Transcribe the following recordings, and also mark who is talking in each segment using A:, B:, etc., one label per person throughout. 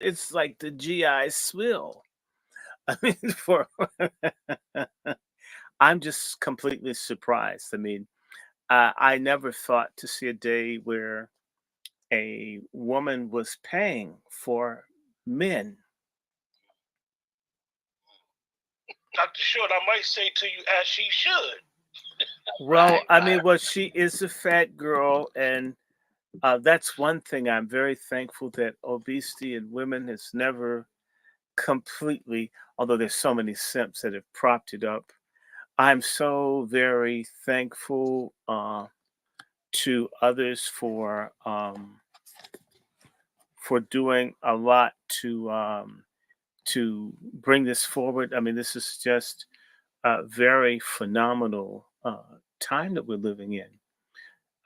A: it's like the GI swill. I mean, for I'm just completely surprised. I mean, I never thought to see a day where a woman was paying for men.
B: Dr. Short, I might say to you as she should.
A: Well, I mean, well, she is a fat girl, and that's one thing I'm very thankful that obesity in women has never completely, although there's so many simps that have propped it up. I'm so very thankful to others for doing a lot to bring this forward. I mean, this is just a very phenomenal time that we're living in.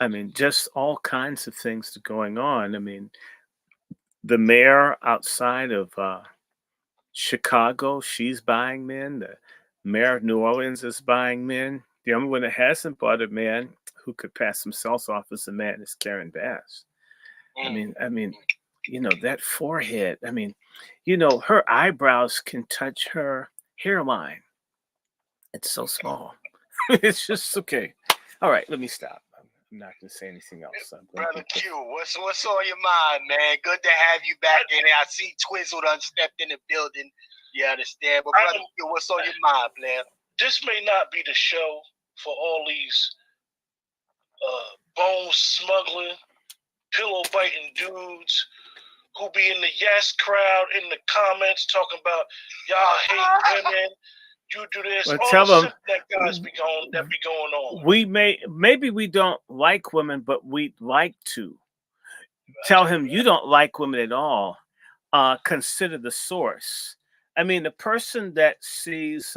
A: I mean, just all kinds of things that are going on. I mean, the mayor outside of Chicago, she's buying men. The mayor of New Orleans is buying men. The only one that hasn't bought a man who could pass himself off as a man is Karen Bass. I mean, that forehead. I mean, her eyebrows can touch her hairline. It's so small. It's just okay. All right, let me stop. I'm not going to say anything else. I'm going to
C: Brother Q, what's on your mind, man? Good to have you back in here. I see Twizzle done stepped in the building. You understand? But Brother Q, what's on your mind, man?
B: This may not be the show for all these bone smuggling, pillow biting dudes who be in the yes crowd in the comments talking about y'all hate women. You do this.
A: Well,
B: all
A: tell
B: the
A: them
B: shit that guys be going on.
A: maybe we don't like women, but we'd like to. Tell him you don't like women at all. Consider the source. I mean, the person that sees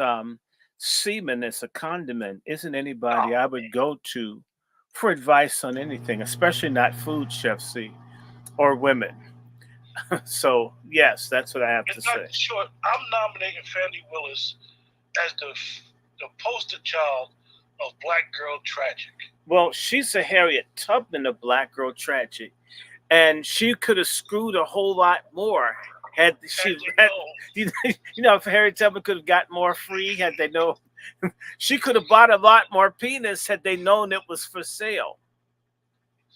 A: semen as a condiment isn't anybody I would go to for advice on anything, especially not food, Chef C, or women. So, yes, that's what I have to say.
B: Short, I'm nominating Fannie Willis as the poster child of Black Girl Tragic.
A: Well, she's a Harriet Tubman of Black Girl Tragic, and she could have screwed a whole lot more had she had, if Harriet Tubman could have got more free had they known. She could have bought a lot more penis had they known it was for sale.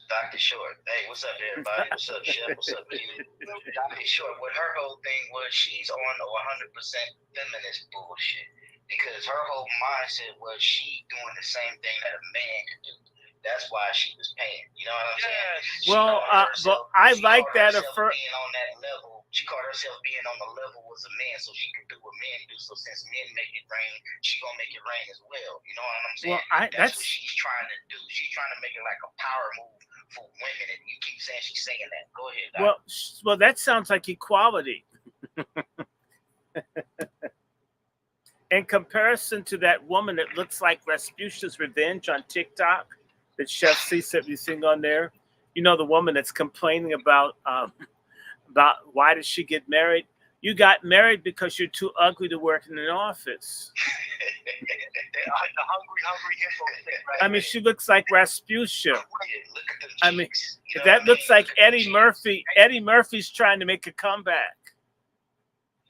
C: Dr. Short. Hey, what's up, everybody? What's up, Chef? What's up, baby? Dr. Short, what her whole thing was, she's on 100% feminist bullshit. Because her whole mindset was she doing the same thing that a man could do. That's why she was paying. You know what I'm saying?
A: Well, but I like that.
C: Being on that level, she called herself being on the level as a man, so she could do what men do. So since men make it rain, she gonna make it rain as well. You know what I'm saying?
A: Well,
C: that's what she's trying to do. She's trying to make it like a power move for women, and you keep saying she's saying that. Go ahead, Doc.
A: Well, that sounds like equality. In comparison to that woman that looks like Rasputin's Revenge on TikTok, that Chef C said you sing on there, the woman that's complaining about why did she get married? You got married because you're too ugly to work in an office.
C: The hungry hippo. Right?
A: I mean, she looks like Rasputia. I mean, that looks like Eddie Murphy. Eddie Murphy's trying to make a comeback.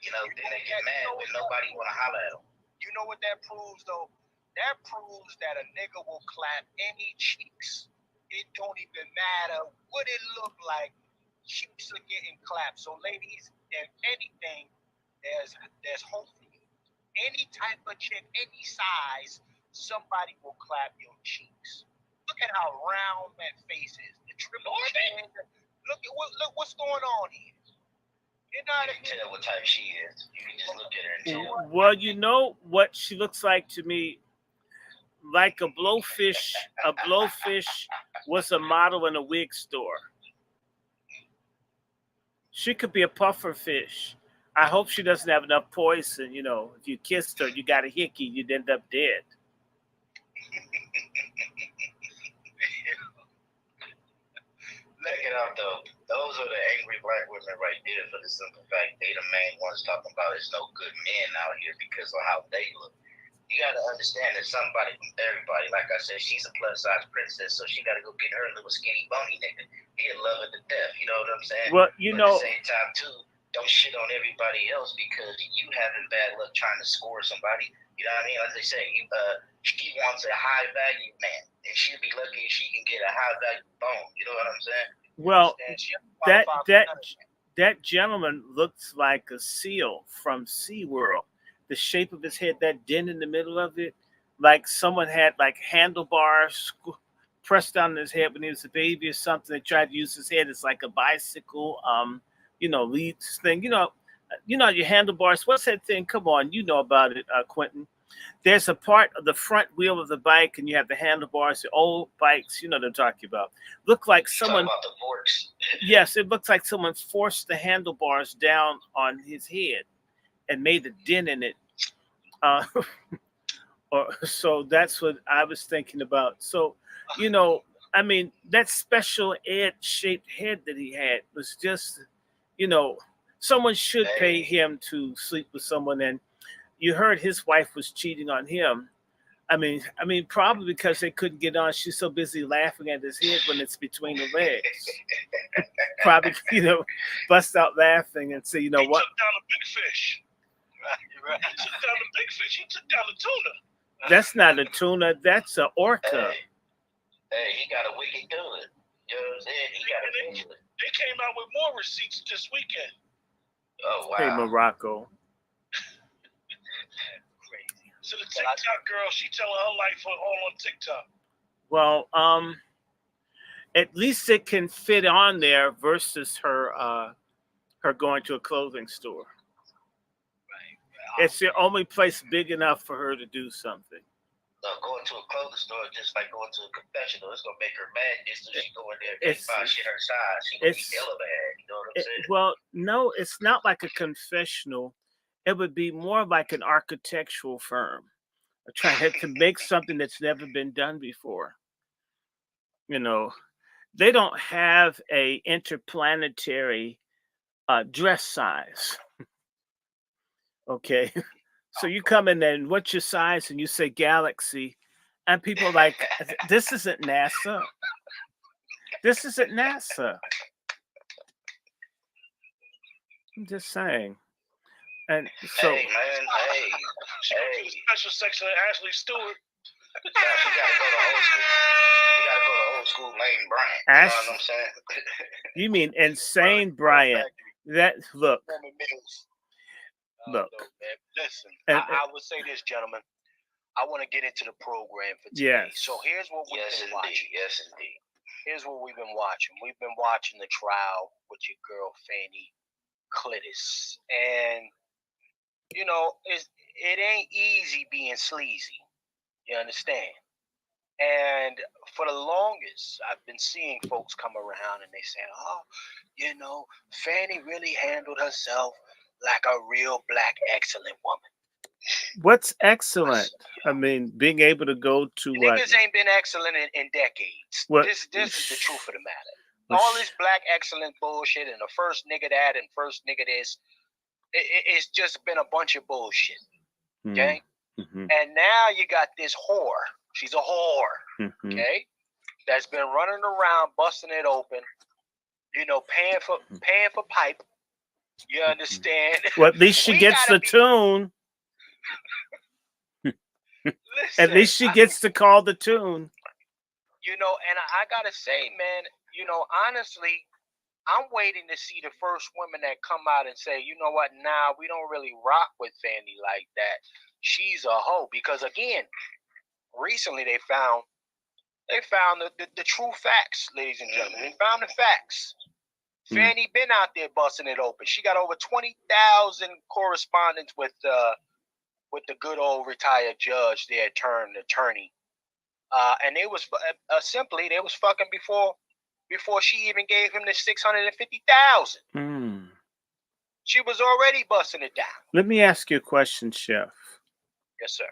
C: Then they get mad when nobody want to holler at them. You know what that proves, though? That proves that a nigga will clap any cheeks. It don't even matter what it look like. Cheeks are getting clapped. So, ladies, if anything, there's hope for you. Any type of chick, any size, somebody will clap your cheeks. Look at how round that face is. The triple chin. Look what's going on here. You can tell what type she is. You can just look at her and tell.
A: Well, you know what she looks like to me? Like a blowfish. A blowfish was a model in a wig store. She could be a puffer fish. I hope she doesn't have enough poison. If you kissed her, you got a hickey, you'd end up dead.
C: Check it out, though. Those are the angry black women right there for the simple fact they the main ones talking about there's no good men out here because of how they look. You got to understand there's somebody from everybody. Like I said, she's a plus size princess, so she got to go get her little skinny bony nigga. He'll love her to death. You know what I'm saying?
A: Well,
C: but at the same time, too, don't shit on everybody else because you having bad luck trying to score somebody. You know what I mean? As they say, she wants a high value man, and she'll be lucky if she can get a high value bone. You know what I'm saying?
A: Well,
C: that
A: that gentleman looks like a seal from SeaWorld. The shape of his head, that dent in the middle of it, like someone had like handlebars pressed down his head when he was a baby or something. They tried to use his head as like a bicycle, lead thing. Your handlebars. What's that thing? Come on, you know about it, Quentin. There's a part of the front wheel of the bike, and you have the handlebars. The old bikes, you know what I'm talking about. Look like someone.
C: About the forks.
A: Yes, it looks like someone forced the handlebars down on his head and made a dent in it. So that's what I was thinking about. So, that special ed shaped head that he had was just, someone should pay him to sleep with someone. And you heard his wife was cheating on him. I mean, probably because they couldn't get on. She's so busy laughing at his head when it's between the legs. Probably, bust out laughing and say,
B: he
A: what?
B: Took down a big fish. Right. He took down the big fish. He took down the tuna.
A: That's not a tuna. That's an orca.
C: Hey, he got a wicked good. You know what I'm saying? He got a fish.
B: They came out with more receipts this weekend.
C: Oh, wow.
A: Hey, Morocco.
B: Crazy. So the TikTok girl, she telling her life all on TikTok.
A: Well, at least it can fit on there versus her going to a clothing store. It's the only place big enough for her to do something.
C: No, going to a clothing store is just like going to a confessional. It's gonna make her mad just so she go in there and buy shit her size. She gonna be hella bad. You know what I'm saying?
A: Well, no, it's not like a confessional. It would be more like an architectural firm trying to make something that's never been done before. They don't have a interplanetary dress size. Okay. So you come in there and what's your size? And you say galaxy. And people are like, this isn't NASA. This isn't NASA. I'm just saying. And so.
C: Hey, man. Hey.
B: Special section of Ashley Stewart.
C: You gotta go to old school. You gotta go to old school Lane Bryant. You know what I'm saying?
A: You mean Insane Bryant. Look.
D: Look, listen, I would say this, gentlemen. I want to get into the program for today.
A: Yes.
D: So here's what we've been watching.
C: Yes, indeed.
D: Here's what we've been watching. We've been watching the trial with your girl, FANI, CLITUS. And, it ain't easy being sleazy. You understand? And for the longest, I've been seeing folks come around and they say, FANI really handled herself like a real black excellent woman.
A: What's excellent? I mean, being able to go to
D: niggas ain't been excellent in decades. This is the truth of the matter. All this black excellent bullshit and the first nigga that and first nigga this, it's just been a bunch of bullshit. Okay?
A: Mm-hmm.
D: And now you got this whore. She's a whore.
A: Mm-hmm.
D: Okay? That's been running around busting it open, paying for pipe. You understand?
A: Well, at least she gets the tune.
D: Listen,
A: at least she gets to call the tune.
D: And I gotta say, man, honestly, I'm waiting to see the first women that come out and say, you know what, nah, we don't really rock with FANI like that. She's a hoe. Because again, recently they found the true facts, ladies and gentlemen. They found the facts. FANI been out there busting it open. She got over 20,000 correspondence with the good old retired judge, their turned attorney, and they was simply they was fucking before she even gave him the 650,000. She was already busting it down.
A: Let me ask you a question, Chef.
D: Yes, sir.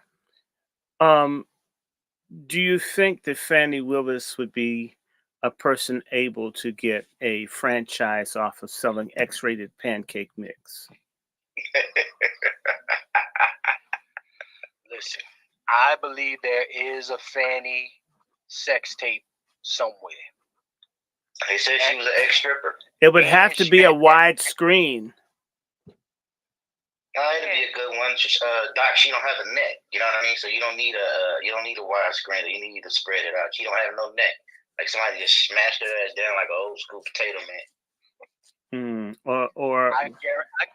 A: Do you think that Fani Willis would be a person able to get a franchise off of selling X-rated pancake mix?
D: Listen, I believe there is a FANI sex tape somewhere.
C: They said she was an ex-stripper.
A: It would have to be a wide screen.
C: It'll be a good one. Doc, she don't have a neck. You know what I mean? So you don't need a widescreen. You need to spread it out. She don't have no neck. Like somebody just smashed her ass down like an old school potato man.
A: Or
D: I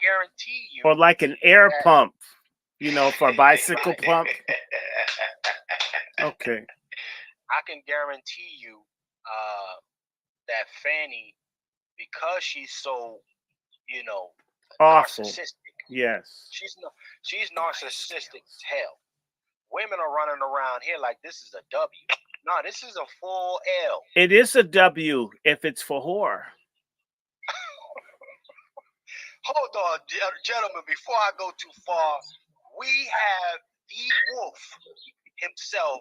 D: guarantee you.
A: Or like an air pump, for a bicycle pump. Okay.
D: I can guarantee you that FANI, because she's so,
A: Awful.
D: narcissistic.
A: Yes.
D: She's narcissistic as hell. Women are running around here like this is a W. No, this is a full L.
A: It is a W if it's for whore.
D: Hold on, gentlemen, before I go too far, we have the wolf himself,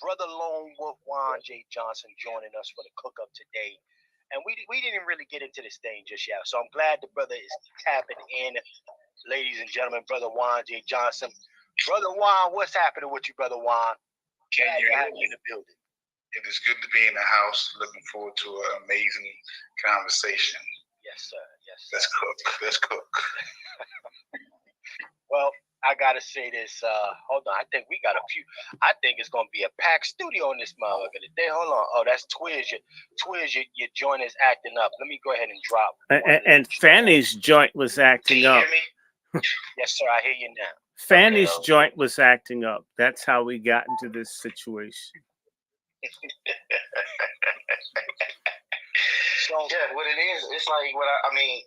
D: Brother Lone Wolf Juan J. Johnson, joining us for the cook-up today. And we didn't really get into this thing just yet, so I'm glad the brother is tapping in. Ladies and gentlemen, Brother Juan J. Johnson. Brother Juan, what's happening with you, Brother Juan?
B: Can you hear
D: me? In the building.
B: It is good to be in the house. Looking forward to an amazing conversation.
D: Yes, sir. Yes, sir.
B: Let's cook.
D: Well, I gotta say this. Hold on. I think we got a few. I think it's gonna be a packed studio in this motherfucker today. Hold on. Oh, that's Twiz. Your joint is acting up. Let me go ahead and drop.
A: And Fanny's joint was acting up.
C: Can you hear me?
D: Yes, sir. I hear you now.
A: Fanny's joint was acting up. That's how we got into this situation.
C: So yeah, what it is, it's like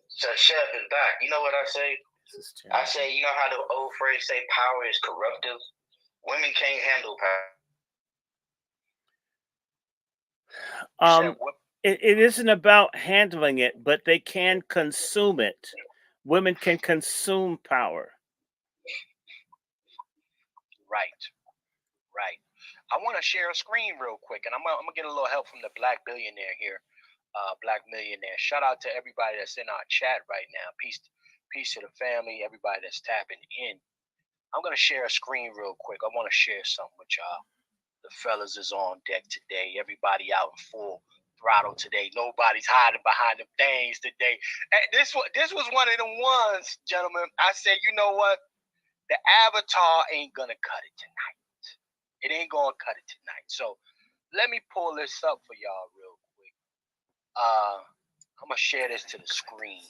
C: so Chef and Doc, you know what I say? I say, you know how the old phrase say power is corruptive? Women can't handle
A: power. It isn't about handling it, but they can consume it. Women can consume power.
D: Right. I want to share a screen real quick, and I'm gonna get a little help from the Black Billionaire here. Black Millionaire. Shout out to everybody that's in our chat right now. Peace to the family, everybody that's tapping in. I'm gonna share a screen real quick. I want to share something with y'all. The fellas is on deck today. Everybody out in full throttle today. Nobody's hiding behind them things today. And this was one of them ones, gentlemen. I said, you know what? The avatar ain't gonna cut it tonight. It ain't gonna cut it tonight. So let me pull this up for y'all real quick. I'm gonna share this to the screen.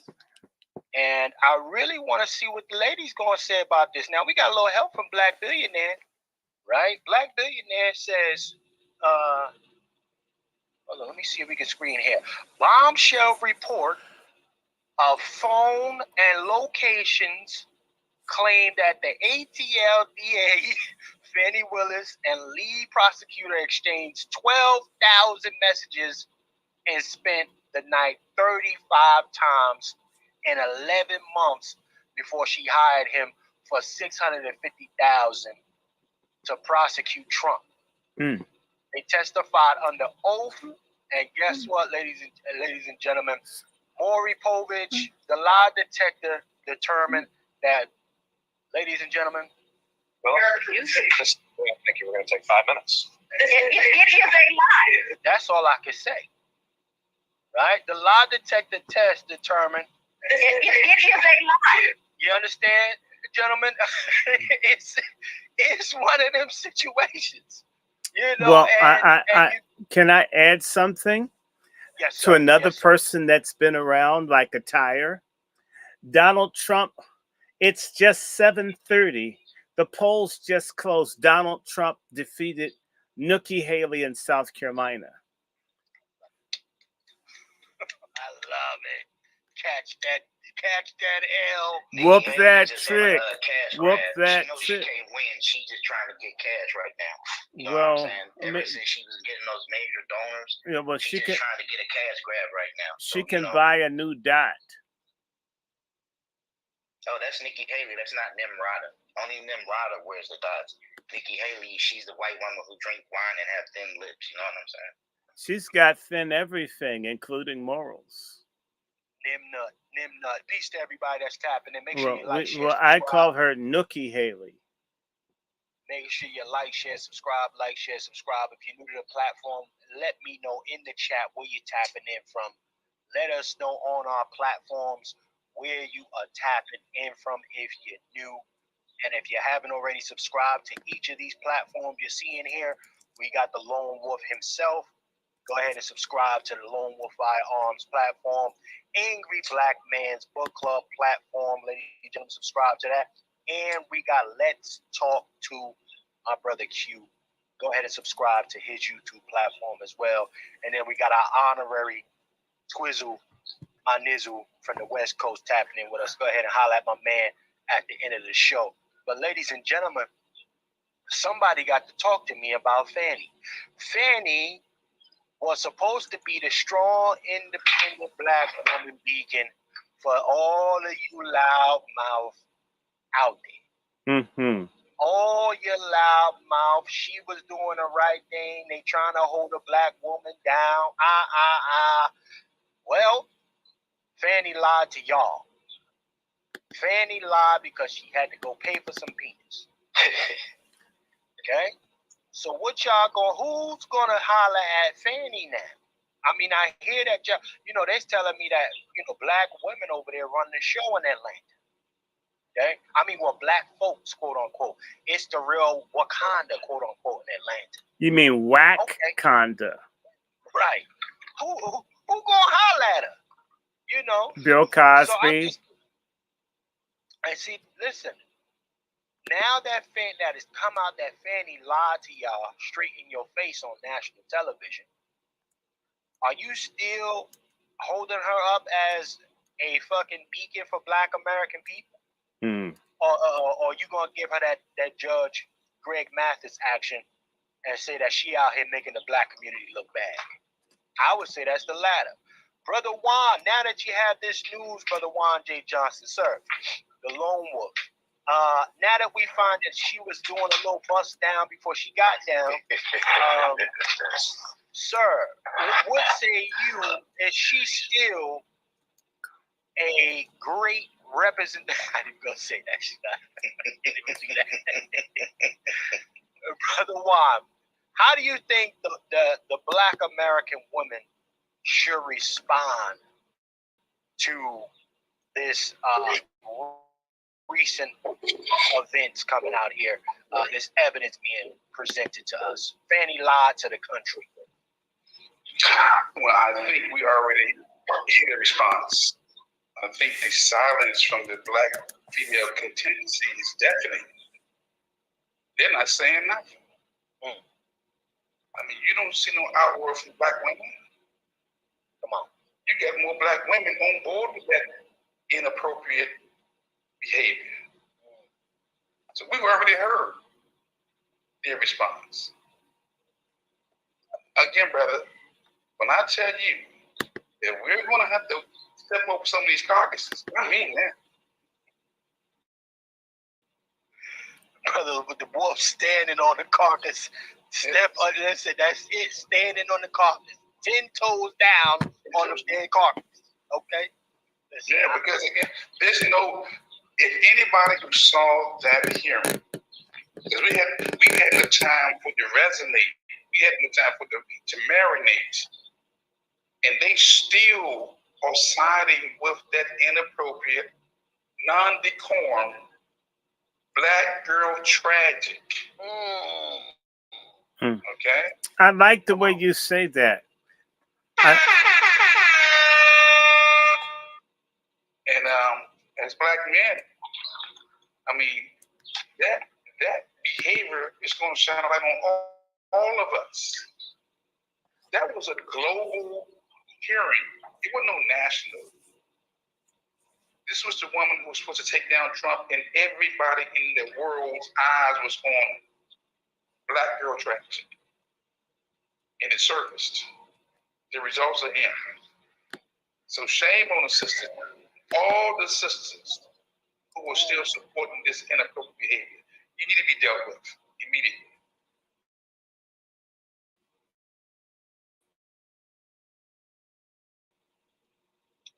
D: And I really want to see what the ladies gonna say about this. Now we got a little help from Black Billionaire, right? Black Billionaire says, hold on, let me see if we can screen here. Bombshell report of phone and locations claim that the ATLDA, Fannie Willis, and lead prosecutor exchanged 12,000 messages and spent the night 35 times in 11 months before she hired him for $650,000 to prosecute Trump. They testified under oath, and guess what, ladies and gentlemen? Maury Povich, the lie detector, determined that, ladies and gentlemen,
B: Well, I think you were going to take 5 minutes.
D: It is a lie. That's all I can say. Right? The lie detector test determined. It is a lie. You understand, gentlemen? it's one of them situations.
A: Well, can I add something?
D: Yes,
A: to another person that's been around like a tire? Donald Trump, it's just 7:30. The polls just closed. Donald Trump defeated Nikki Haley in South Carolina.
D: I love it. Catch that L.
A: Whoop that trick. Whoop that
C: trick. She can't win. She's just trying to get cash right now. You know what I'm saying? Ever since she was getting those major donors, she's just trying to get a cash grab right now.
A: She can buy a new dot.
C: Oh, that's Nikki Haley. That's not Nimrata. Only Nimrata wears the dots. Nikki Haley, she's the white woman who drink wine and have thin lips. You know what I'm saying?
A: She's got thin everything, including morals.
D: Nimnut. Peace to everybody that's tapping in. Make sure you like, share, subscribe.
A: I call her Nookie Haley.
D: Make sure you like, share, subscribe. If you're new to the platform, let me know in the chat where you're tapping in from. Let us know on our platforms where you are tapping in from if you're new. And if you haven't already subscribed to each of these platforms you're seeing here, we got the Lone Wolf himself. Go ahead and subscribe to the Lone Wolf Firearms platform, Angry Black Man's Book Club platform. Ladies and gentlemen, subscribe to that. And we got Let's Talk to our brother Q. Go ahead and subscribe to his YouTube platform as well. And then we got our honorary Twizzle, my Nizzle from the West Coast tapping in with us. Go ahead and holler at my man at the end of the show. But ladies and gentlemen, somebody got to talk to me about FANI. FANI was supposed to be the strong, independent black woman beacon for all of you loudmouth out there.
A: Mm-hmm.
D: All your loudmouth, she was doing the right thing. They trying to hold a black woman down. Well, FANI lied to y'all. FANI lied because she had to go pay for some penis. Okay? So what y'all who's gonna holler at FANI now? I mean, I hear that y'all, they're telling me that, black women over there run the show in Atlanta. Okay? I mean, well, black folks, quote unquote. It's the real Wakanda, quote unquote, in Atlanta.
A: You mean Wakanda?
D: Right. Who gonna holler at her?
A: Bill Cosby.
D: And see, listen. Now that has come out that FANI lied to y'all straight in your face on national television, are you still holding her up as a fucking beacon for black American people? Or you gonna give her that Judge Greg Mathis action and say that she out here making the black community look bad? I would say that's the latter. Brother Juan, now that you have this news, Brother Juan J. Johnson, sir, the Lone Wolf. Now that we find that she was doing a little bust down before she got down, sir, what say you? Is she still a great representative? I didn't go say that. She's not. Brother Juan, how do you think the black American woman should respond to this recent events coming out here, this evidence being presented to us? FANI lied to the country.
E: Well, I think we already hit a response. I think the silence from the black female contingency is deafening. They're not saying nothing. I mean, you don't see no outroar from black women.
D: Come on.
E: You get more black women on board with that inappropriate behavior. So we've already heard their response. Again, brother, when I tell you that we're going to have to step over some of these carcasses, I mean that.
D: Brother, with the wolf standing on the carcass, listen, that's it, standing on the carcass, 10 toes down on the dead carcass. Okay? Listen,
E: yeah, because again, there's no, if anybody who saw that hearing, because we've had the time for the resonate, we had the time for the to marinate, and they still are siding with that inappropriate, non-decorum, black girl tragic. Okay?
A: I like the way you say that.
E: And as black men, I mean, that behavior is going to shine light on all of us. That was a global hearing. It wasn't no national. This was the woman who was supposed to take down Trump, and everybody in the world's eyes was on black girl trafficking. And it surfaced. The results are in. So shame on the sisters, all the sisters who are still supporting this inappropriate behavior. You need to be dealt with immediately.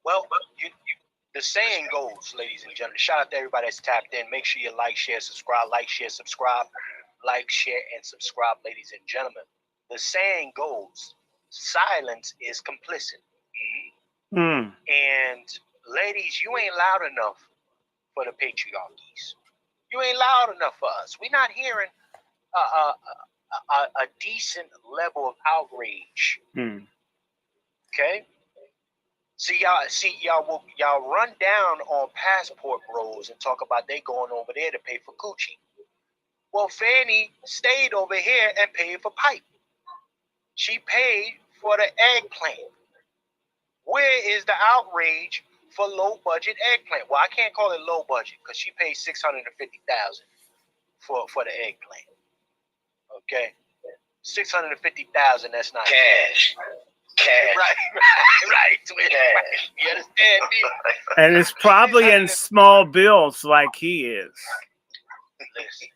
D: Well, the saying goes, ladies and gentlemen, shout out to everybody that's tapped in. Make sure you like, share, subscribe, like, share, subscribe, like, share, and subscribe, ladies and gentlemen. The saying goes, silence is complicit. And ladies, you ain't loud enough for the patriarchies. You ain't loud enough for us. We're not hearing a decent level of outrage. Okay. Y'all run down on passport bros and talk about they going over there to pay for coochie. Well, Fanny stayed over here and paid for pipe. She paid for the eggplant. Where is the outrage for low budget eggplant? Well, I can't call it low budget because she paid $650,000 for the eggplant. Okay, $650,000. That's not
C: cash.
D: Right. You understand me?
A: And it's probably in small bills like he is.
D: Listen,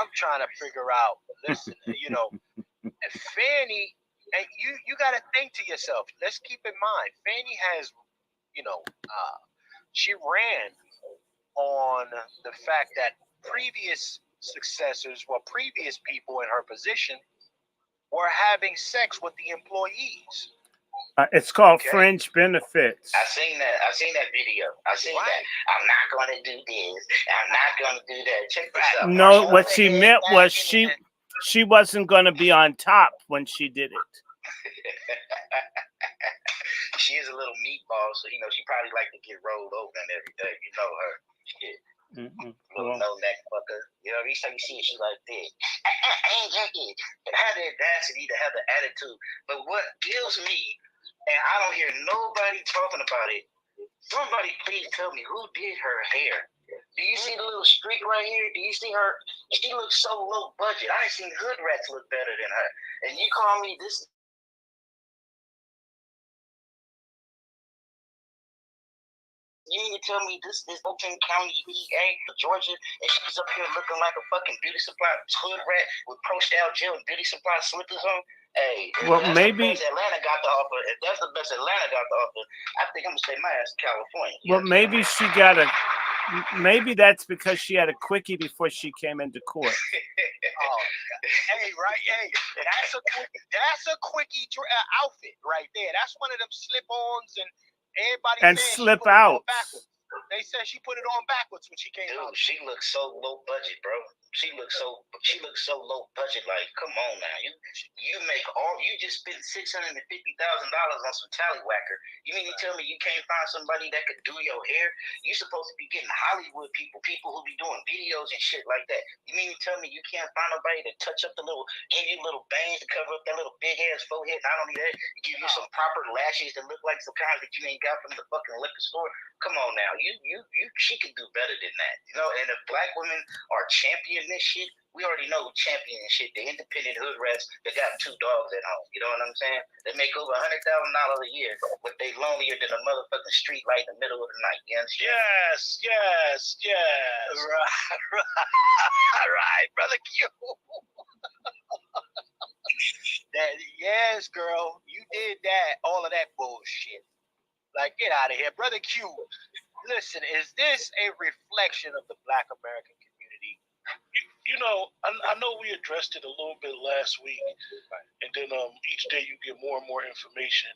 D: I'm trying to figure out. Listen, Fanny, and you got to think to yourself. Let's keep in mind, Fanny has, she ran on the fact that previous successors, previous people in her position, were having sex with the employees.
A: It's called fringe benefits.
C: I seen that video. I seen that. I'm not going to do this. I'm not going to do that. Check this out.
A: No, what she meant was she wasn't going to be on top when she did it.
C: She is a little meatball, so she probably like to get rolled over and everything. You know her. Shit. Little no neck fucker. Every time you see it, she like this. And have the audacity to have the attitude. But what kills me, and I don't hear nobody talking about it, somebody please tell me who did her hair. Do you see the little streak right here? Do you see her? She looks so low budget. I ain't seen hood rats look better than her. And you call me this? You mean to tell me this is Oakland County, EA, Georgia, and she's up here looking like a fucking beauty supply hood rat with Pro-Style gel and beauty supply slippers on? Hey,
A: well, maybe
C: the best Atlanta got to offer. If that's the best Atlanta got to offer, I think I'm gonna stay my ass in California.
A: Well, maybe she got a. Maybe that's because she had a quickie before she came into court.
D: Hey, that's a quickie outfit right there. That's one of them slip-ons and. Everybody
A: and slip out.
D: They said she put it on backwards when she came out.
C: She looks so low budget, bro. She looks so low budget. Like, come on now, you just spent $650,000 on some tallywhacker. You mean to tell me you can't find somebody that could do your hair? You supposed to be getting Hollywood people who be doing videos and shit like that. You mean to tell me you can't find nobody to touch up give you little bangs to cover up that little big ass forehead? Not only that, give you some proper lashes that look like some kind that you ain't got from the fucking liquor store. Come on now, she could do better than that, And if black women are championing this shit, we already know who championing shit. The independent hood rats that got 2 dogs at home. You know what I'm saying? They make over $100,000 a year, but they lonelier than a motherfucking street light in the middle of the night. You understand?
B: Yes.
D: Right, brother Q. Yes, girl, you did that. All of that bullshit. Like, get out of here, brother Q. Listen, is this a reflection of the Black American community?
B: I know we addressed it a little bit last week, and then each day you get more and more information.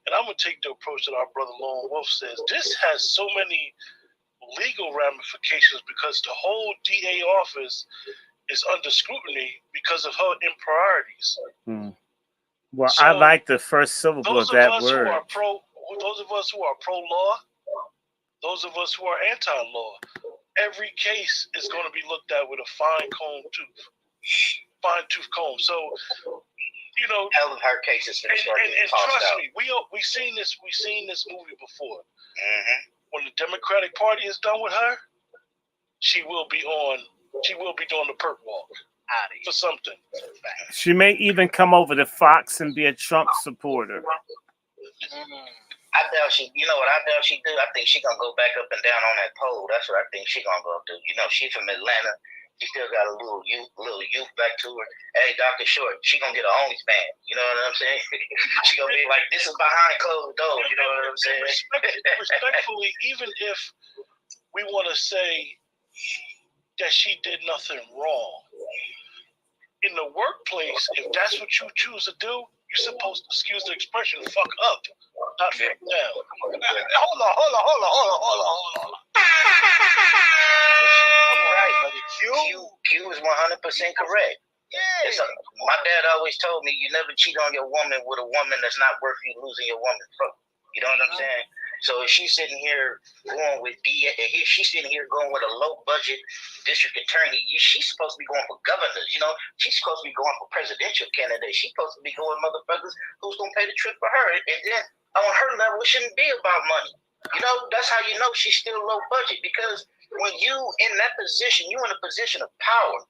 B: And I'm gonna take the approach that our brother Lone Wolf says. This has so many legal ramifications because the whole DA office is under scrutiny because of her impriorities.
A: Well, so, I like the first syllable of that word.
B: Those of us who are pro-law, those of us who are anti-law, every case is going to be looked at with a fine-tooth comb. So,
C: hell of her cases
B: and trust me, we seen this movie before.
C: Mm-hmm.
B: When the Democratic Party is done with her, she will be doing the perk walk for something.
A: She may even come over to Fox and be a Trump supporter.
C: I doubt she. You know what I doubt she do? I think she gonna go back up and down on that pole. That's what I think she gonna go do. She from Atlanta. She still got a little youth back to her. Hey, Dr. Short, she gonna get her OnlyFans. You know what I'm saying? She gonna be like, this is behind closed doors. You know what I'm saying?
B: Respectfully, even if we want to say that she did nothing wrong, in the workplace, if that's what you choose to do, You're supposed to, excuse the expression, fuck up, not fuck down.
D: Hold on.
C: Right, but Q is 100% correct.
D: Yeah.
C: My dad always told me you never cheat on your woman with a woman that's not worth you losing your woman for. You know what I'm saying? So if she's sitting here going with she's sitting here going with a low budget district attorney, she's supposed to be going for governors. You know, she's supposed to be going for presidential candidates. She's supposed to be going motherfuckers who's gonna pay the trip for her. And then on her level, it shouldn't be about money. You know, that's how you know she's still low budget, because when you in that position, you in a position of power.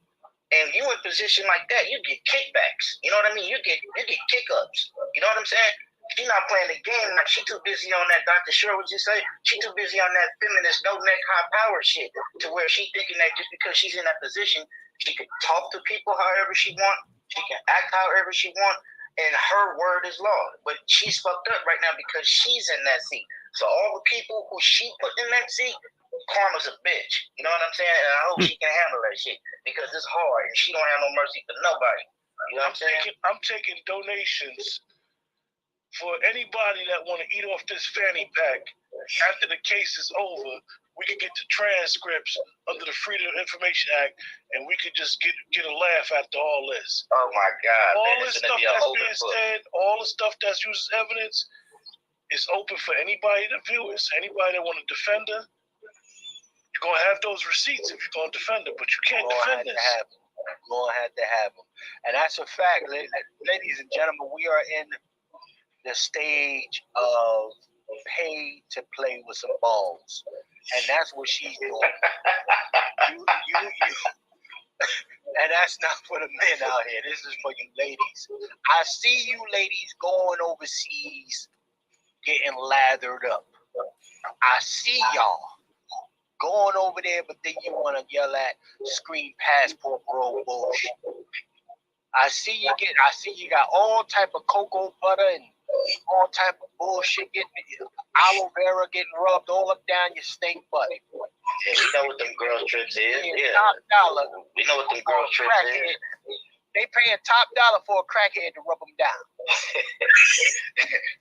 C: And you in a position like that, you get kickbacks. You know what I mean? You get kick-ups. You know what I'm saying? She's not playing the game. Like, she too busy on that, Dr. Sure, would you say? She too busy on that feminist, no-neck, high-power shit, to where she thinking that just because she's in that position, she can talk to people however she want, she can act however she want, and her word is law. But she's fucked up right now because she's in that seat. So all the people who she put in that seat, karma's a bitch. You know what I'm saying? And I hope she can handle that shit, because it's hard and she don't have no mercy for nobody. You know what I'm saying?
B: I'm taking donations for anybody that want to eat off this fanny pack. After the case is over, we can get the transcripts under the Freedom of Information Act, and we could just get a laugh after all this.
C: Oh my God!
B: All
C: Man,
B: this stuff that's being said, all the stuff that's used as evidence, is open for anybody to view. It's anybody that want to defend her. You're gonna have those receipts if you're gonna defend her, but you can't defend this.
D: You're gonna have to have them, and that's a fact, ladies and gentlemen. We are in the stage of paid to play with some balls, and that's what she's doing. you, and that's not for the men out here. This is for you ladies. I see you ladies going overseas, getting lathered up. I see y'all going over there, but then you want to yell at, scream passport bro bullshit. I see you got all type of cocoa butter and all type of bullshit getting aloe vera getting rubbed all up down your stink butt.
C: Yeah, we know what them girl tricks is. Yeah.
D: Top dollar.
C: We know what them girl tricks is.
D: They paying top dollar for a crackhead to rub them down.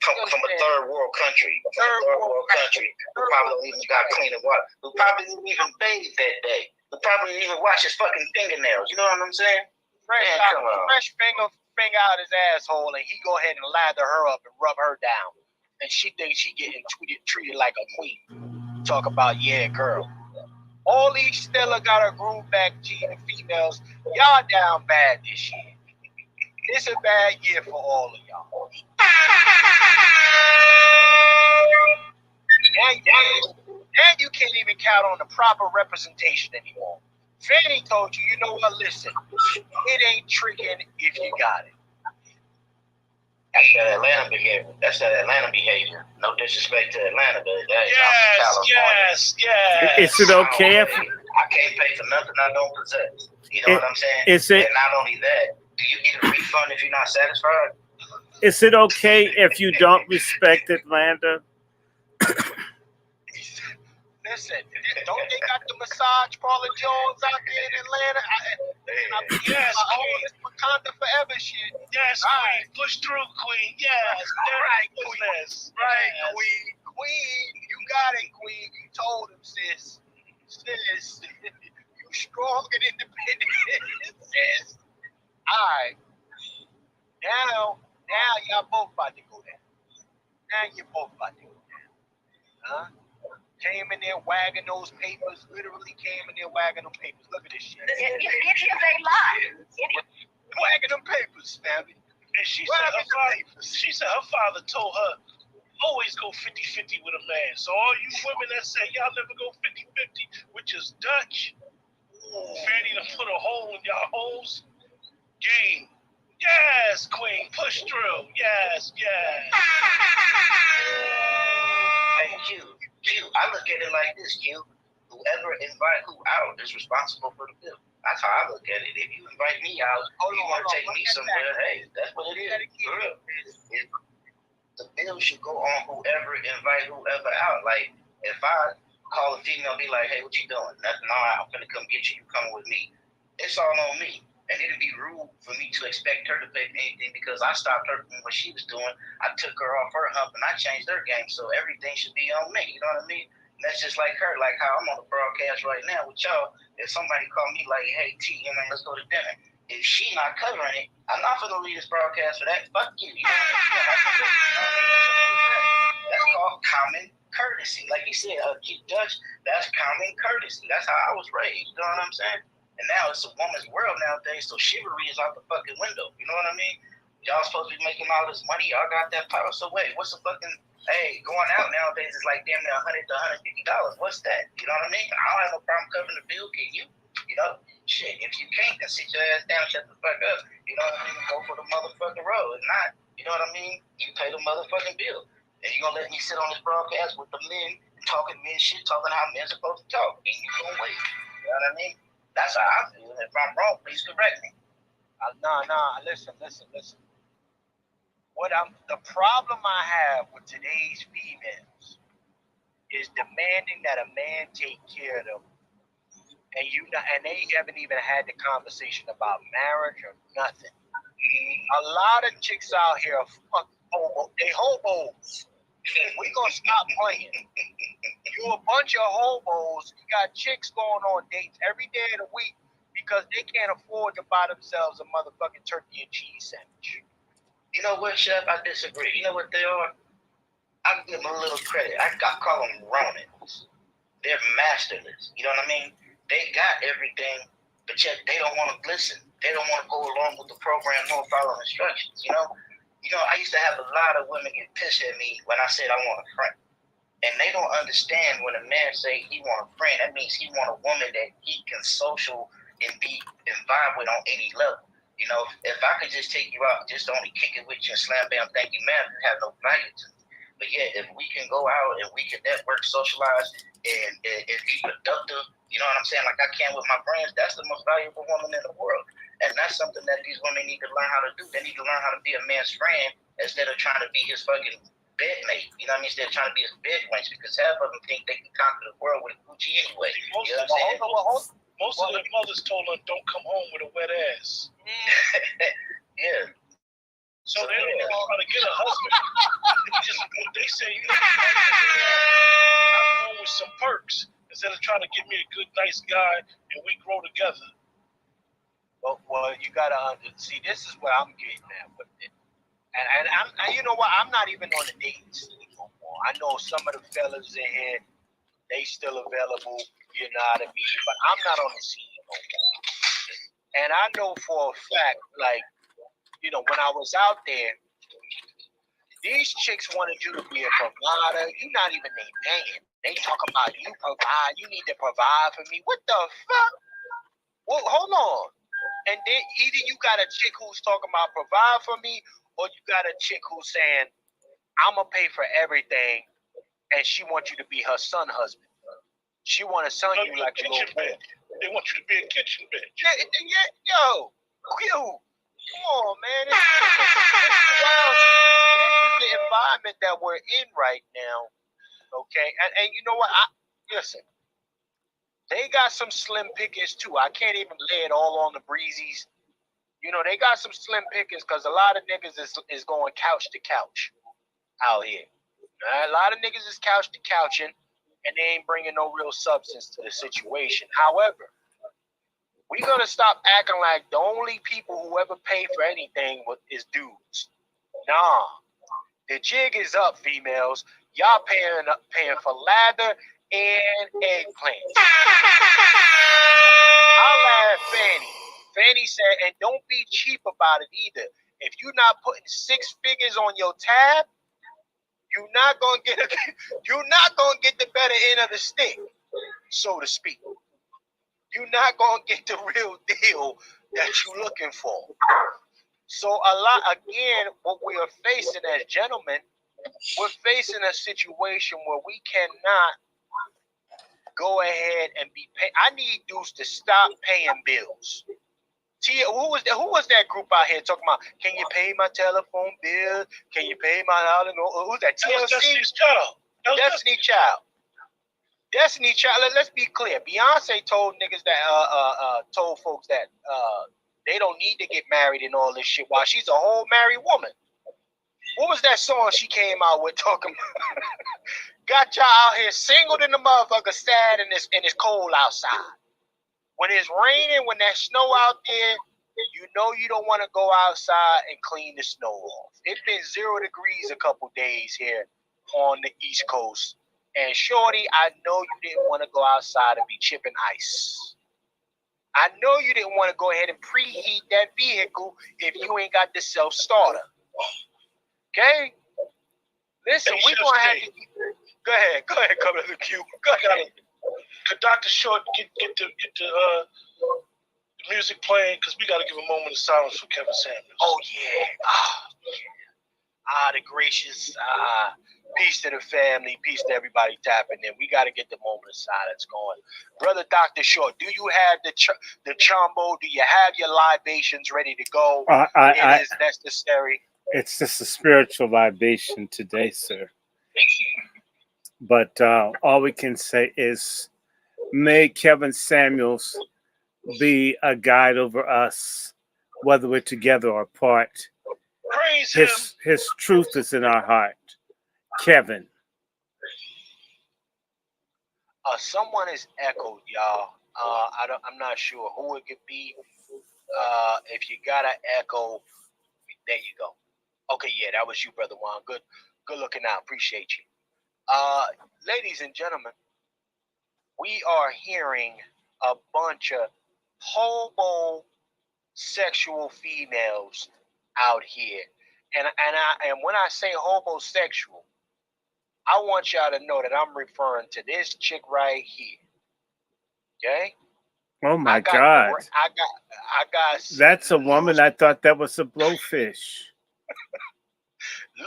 C: from a third world country. Who probably don't even got clean water. Who probably didn't even bathe that day. Who probably didn't even wash his fucking fingernails. You know what I'm saying?
D: Fresh finger out his asshole, and he go ahead and lather her up and rub her down. And she thinks she getting treated like a queen. Talk about, yeah, girl. All these Stella got her groove back G and females. Y'all down bad this year. It's a bad year for all of y'all. Now you can't even count on the proper representation anymore. Fanny told you, you know what, listen, it ain't tricking if you got it.
C: That's that Atlanta behavior. No disrespect to Atlanta, but
B: yes.
A: Is it okay if
C: I can't pay for nothing I don't possess? You know what I'm saying? And not only that, do you get a refund if you're not satisfied?
A: Is it okay if you don't respect Atlanta?
D: Listen, don't they got the massage parlor Jones out there in Atlanta?
B: Yes,
D: all this Wakanda forever shit.
B: Yes, right. Queen. Push through, Queen. Yes.
D: Right, Queen. Right, yes. Queen. You got it, Queen. You told him, sis. You strong and independent, sis. All right. Now y'all both about to go down. Now you're both about to go down. Huh? Came in there wagging those papers, literally came in there wagging them papers. Look at this shit.
F: It is a lie.
D: Wagging them papers, Stabby.
B: And she said her father told her, always go 50-50 with a man. So all you women that say y'all never go 50-50, which is Dutch, Fanny to put a hole in y'all holes. Game. Yes, Queen, push through. Yes.
C: Thank you. I look at it like this, Q. Whoever invite who out is responsible for the bill. That's how I look at it. If you invite me out, you want to take me somewhere, hey, that's what it is. For real. The bill should go on whoever invite whoever out. Like, if I call a female and be like, hey, what you doing? Nothing, all right, I'm going to come get you. You coming with me. It's all on me. And it'd be rude for me to expect her to pay for anything because I stopped her from what she was doing. I took her off her hump and I changed her game. So everything should be on me. You know what I mean? And that's just like her, like how I'm on the broadcast right now with y'all. If somebody call me like, hey, T, you know, let's go to dinner. If she not covering it, I'm not going to leave this broadcast for that. Fuck you. You know what I mean? That's called common courtesy. Like you said, Dutch, that's common courtesy. That's how I was raised. You know what I'm saying? And now it's a woman's world nowadays, so chivalry is out the fucking window. You know what I mean? Y'all supposed to be making all this money. Y'all got that power. So wait, what's the fucking, hey, going out nowadays is like damn near $100 to $150. What's that? You know what I mean? I don't have no problem covering the bill. Can you? You know? Shit, if you can't, then sit your ass down, shut the fuck up. You know what I mean? Go for the motherfucking road. If not, you know what I mean? You pay the motherfucking bill. And you gonna let me sit on this broadcast with the men talking men shit, talking how men's supposed to talk. And you gonna wait. You know what I mean? That's how I feel. If I'm wrong, please correct me.
D: Listen. The problem I have with today's females is demanding that a man take care of them, and they haven't even had the conversation about marriage or nothing. A lot of chicks out here are they hobos. We gonna stop playing. You a bunch of hobos. You got chicks going on dates every day of the week because they can't afford to buy themselves a motherfucking turkey and cheese sandwich.
C: You know what, Chef? I disagree. You know what they are? I give them a little credit. I call them Romans. They're masterless. You know what I mean? They got everything, but yet they don't want to listen. They don't want to go along with the program nor follow instructions. You know, I used to have a lot of women get pissed at me when I said I want a friend. And they don't understand when a man say he want a friend, that means he want a woman that he can social and be and vibe with on any level. You know, if I could just take you out, just only kick it with you and slam bam, thank you, ma'am, you have no value to me. But yeah, if we can go out and we can network, socialize, and be productive, you know what I'm saying? Like I can with my friends, that's the most valuable woman in the world. And that's something that these women need to learn how to do. They need to learn how to be a man's friend instead of trying to be his fucking bedmate. You know what I mean? Instead of trying to be his bedmate, because half of them think they can conquer the world with Gucci anyway. You know what I'm saying?
B: Most of their mothers told them, don't come home with a wet ass.
C: Yeah.
B: So they're trying to get a husband. They say, you know, I'm home with some perks instead of trying to give me a good, nice guy and we grow together.
D: Well, you gotta see. This is what I'm getting at with it, and you know what? I'm not even on the dating scene no more. I know some of the fellas in here, they still available. You know what I mean? But I'm not on the scene no more. And I know for a fact, like, you know, when I was out there, these chicks wanted you to be a provider. You're not even a man. They talk about you provide. You need to provide for me. What the fuck? Well, hold on. And then either you got a chick who's talking about provide for me, or you got a chick who's saying, I'm going to pay for everything, and she wants you to be her son husband. She want to son you like a little boy.
B: They want you to be a kitchen bitch.
D: Yeah, yo, come on, man. This is the environment that we're in right now, okay? And you know what? Listen. They got some slim pickings too. I can't even lay it all on the breezies. You know, they got some slim pickings because a lot of niggas is going couch to couch out here. A lot of niggas is couch to couching, and they ain't bringing no real substance to the situation. However, we're going to stop acting like the only people who ever pay for anything is dudes. Nah. The jig is up, females. Y'all paying for lather and eggplants. I'll add Fanny. Fanny said, and don't be cheap about it either. If you're not putting 6 figures on your tab, you're not gonna get the better end of the stick, so to speak. You're not gonna get the real deal that you're looking for. So what we are facing as gentlemen, we're facing a situation where we cannot go ahead and be paid. I need dudes to stop paying bills. Who was that group out here talking about, can you pay my telephone bill? Can you pay my housing? Who's that? TLC?
B: Destiny's Child.
D: Destiny Child. Destiny Child. Let's be clear. Beyonce told niggas that told folks that They don't need to get married and all this shit while she's a whole married woman. What was that song she came out with talking about? Got y'all out here single in the motherfucker, sad and it's cold outside. When it's raining, when there's snow out there, you know you don't want to go outside and clean the snow off. It's been 0 degrees a couple days here on the East Coast. And shorty, I know you didn't want to go outside and be chipping ice. I know you didn't want to go ahead and preheat that vehicle if you ain't got the self-starter. Okay? Listen, we're going to have to... Go ahead, come to the queue. Go ahead.
B: Could Dr. Short get the music playing? Because we got to give a moment of silence for Kevin Samuels.
D: Oh, yeah. The gracious... peace to the family, peace to everybody tapping in. We got to get the moment of silence going. Brother Dr. Short, do you have the chombo? Do you have your libations ready to go? It is necessary.
A: It's just a spiritual libation today, sir. But all we can say is, may Kevin Samuels be a guide over us, whether we're together or apart.
B: Praise him.
A: His truth is in our heart. Kevin.
D: Someone is echoed, y'all. I'm not sure who it could be. If you got an echo, there you go. Okay, yeah, that was you, Brother Juan. Good looking out. Appreciate you. Ladies and gentlemen, we are hearing a bunch of homosexual females out here. And when I say homosexual, I want y'all to know that I'm referring to this chick right here. Okay?
A: Oh my God.
D: I got
A: That's a woman. I thought that was a blowfish.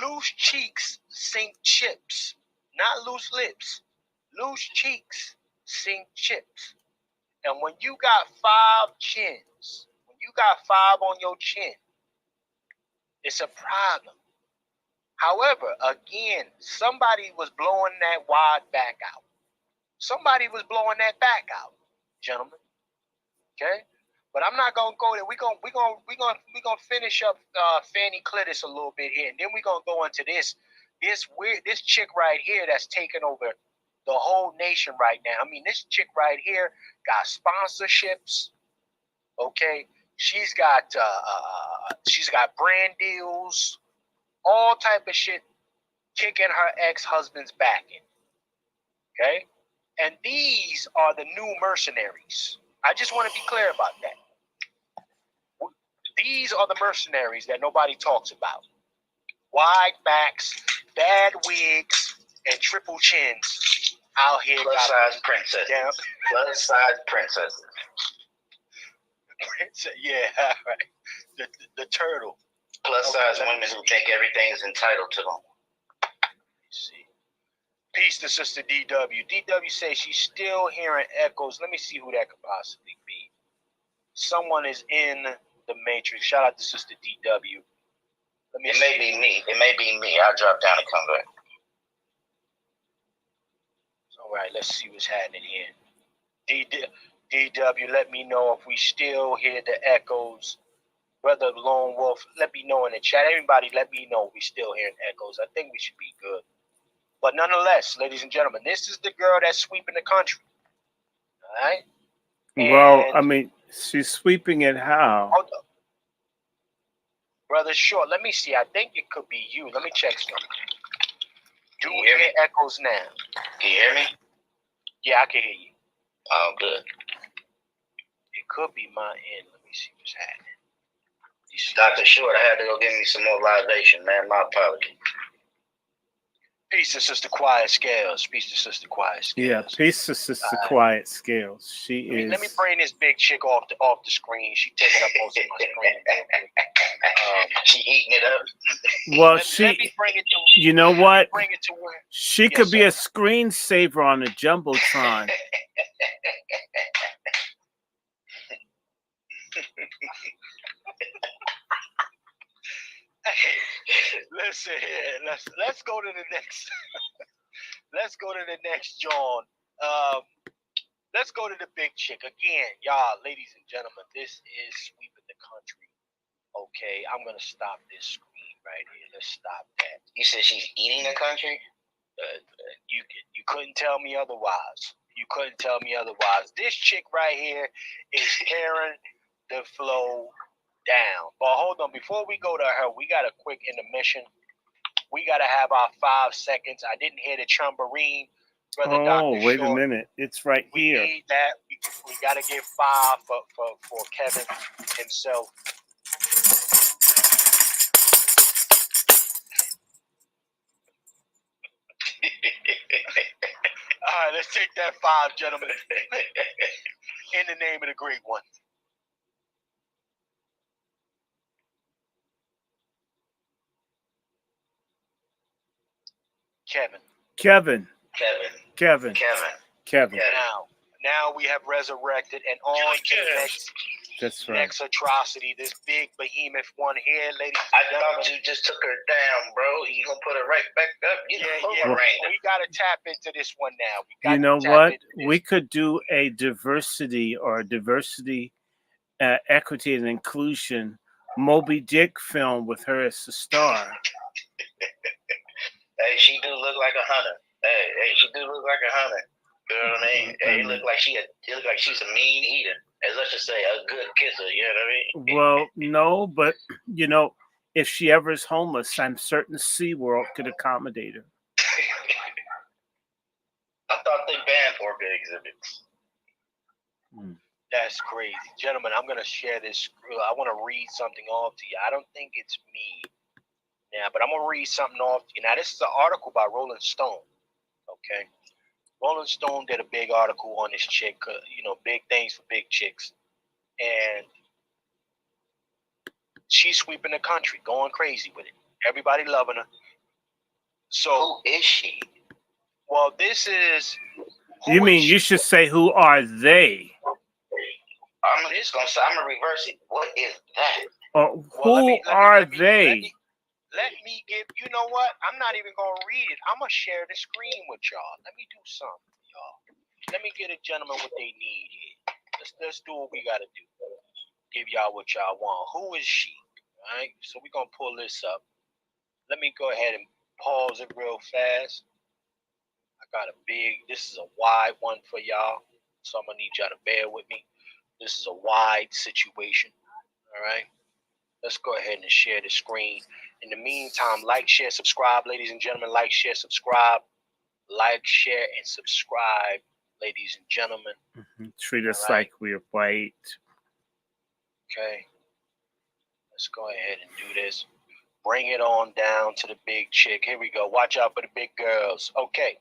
D: Loose cheeks sink chips, not loose lips. Loose cheeks sink chips. And when you got 5 chins, when you got 5 on your chin, it's a problem. However, again, somebody was blowing that wad back out. Somebody was blowing that back out, gentlemen. Okay? But I'm not gonna go there. We're gonna finish up FANI CLITUS a little bit here, and then we're gonna go into this chick right here that's taking over the whole nation right now. I mean, this chick right here got sponsorships. Okay, she's got brand deals, all type of shit, kicking her ex-husband's back in. Okay, and these are the new mercenaries. I just want to be clear about that. These are the mercenaries that nobody talks about. Wide backs, bad wigs, and triple chins out here.
C: Plus size princesses.
D: Yeah.
C: Plus size princesses.
D: Yeah, right. The turtle.
C: Plus size women who think everything is entitled to them.
D: See. Peace to Sister DW. DW says she's still hearing echoes. Let me see who that could possibly be. Someone is in the Matrix. Shout out to Sister DW.
C: It may be me. I'll drop down and come back.
D: All right, let's see what's happening here. DW, let me know if we still hear the echoes. Brother Lone Wolf, let me know in the chat. Everybody, let me know if we still hearing echoes. I think we should be good. But nonetheless, ladies and gentlemen, this is the girl that's sweeping the country. All right?
A: Well, I mean, she's sweeping it how?
D: Brother Short, let me see. I think it could be you. Let me check something. Do we
C: hear me?
D: hear echoes now?
C: Can you hear me?
D: Yeah, I can hear you.
C: Oh, good.
D: It could be my end. Let me see what's happening.
C: Dr. Short, I had to go get me some more libation, man. My apologies.
D: Peace to Sister Quiet Scales. Peace to Sister Quiet Scales.
A: Yeah, peace to Sister Quiet Scales. She is.
D: Let me bring this big chick off the screen. She taking up most of my screen.
C: She eating it up.
A: Well,
D: let me bring it to,
A: you know what?
D: Bring it to where
A: She could be a screensaver on a jumbotron.
D: Listen here. Let's go to the next. Let's go to the next John. Let's go to the big chick again, y'all, ladies and gentlemen. This is sweeping the country. Okay, I'm gonna stop this screen right here. Let's stop that.
C: You said she's eating the country?
D: You couldn't tell me otherwise. You couldn't tell me otherwise. This chick right here is tearing the flow down. But hold on, before we go to her, we got a quick intermission. We got to have our 5 seconds. I didn't hear the tambourine. Brother
A: Oh,
D: Dr.
A: wait a
D: Short,
A: minute. It's right
D: we
A: here.
D: need that. We got to give 5 for Kevin himself. All right, let's take that 5, gentlemen. In the name of the great one. Kevin.
A: Kevin.
C: Kevin.
A: Kevin.
C: Kevin.
A: Kevin.
C: Kevin.
D: Now we have resurrected and on to the next.
A: That's right.
D: Next atrocity, this big behemoth one here, ladies
C: I
D: and gentlemen.
C: thought you just took her down, bro. You gonna put her right back up?
D: Yeah. We gotta tap into this one now.
A: You know what? We could do a diversity equity and inclusion Moby Dick film with her as the star.
C: Hey, she do look like a hunter. Hey, she do look like a hunter. You know what I mean? Hey, it look like she's a mean eater. As let's just say, a good kisser. You know what I mean?
A: Well, no, but you know, if she ever is homeless, I'm certain SeaWorld could accommodate her.
C: I thought they banned organ exhibits.
D: That's crazy. Gentlemen, I'm going to share this. I want to read something off to you. I don't think it's me now, but I'm going to read something off to you. Now, this is an article by Rolling Stone. Okay. Rolling Stone did a big article on this chick, big things for big chicks. And she's sweeping the country, going crazy with it. Everybody loving her. So
C: who is she?
D: Well, this is.
A: You mean you should say who are they?
C: I'm gonna reverse it. What is that?
A: Who are they?
D: Let me give. You know what? I'm not even gonna read it. I'm gonna share the screen with y'all. Let me do something, y'all. Let me get a gentleman what they need here. Let's do what we gotta do. Give y'all what y'all want. Who is she? All right. So we're gonna pull this up. Let me go ahead and pause it real fast. I got this is a wide one for y'all. So I'm gonna need y'all to bear with me. This is a wide situation. All right. Let's go ahead and share the screen. In the meantime, like, share, subscribe, ladies and gentlemen. Like, share, subscribe. Like, share, and subscribe, ladies and gentlemen.
A: Treat us like we're white.
D: Okay. Let's go ahead and do this. Bring it on down to the big chick. Here we go. Watch out for the big girls. Okay.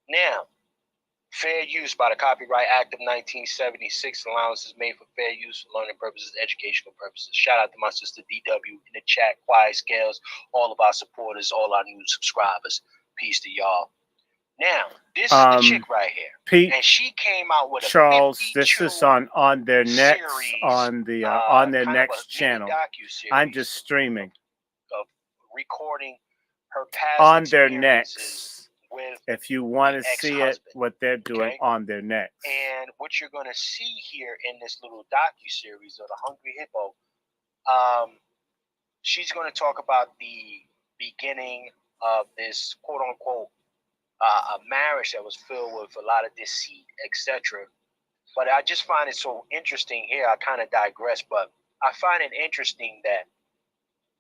D: Now, fair use by the Copyright Act of 1976. Allowances made for fair use, learning purposes, educational purposes. Shout out to my sister DW in the chat, Quiet Scales, all of our supporters, all our new subscribers. Peace to y'all. Now, this is the chick right here.
A: Pete,
D: and she came out with a
A: Charles, this is on their next
D: series,
A: on their next channel. I'm just streaming.
D: Of recording her past
A: on their
D: experiences
A: necks.
D: With
A: if you want to see it, what they're doing on their necks.
D: And what you're going to see here in this little docu-series of the Hungry Hippo, she's going to talk about the beginning of this quote-unquote a marriage that was filled with a lot of deceit, etc. But I just find it so interesting here. I kind of digress, but I find it interesting that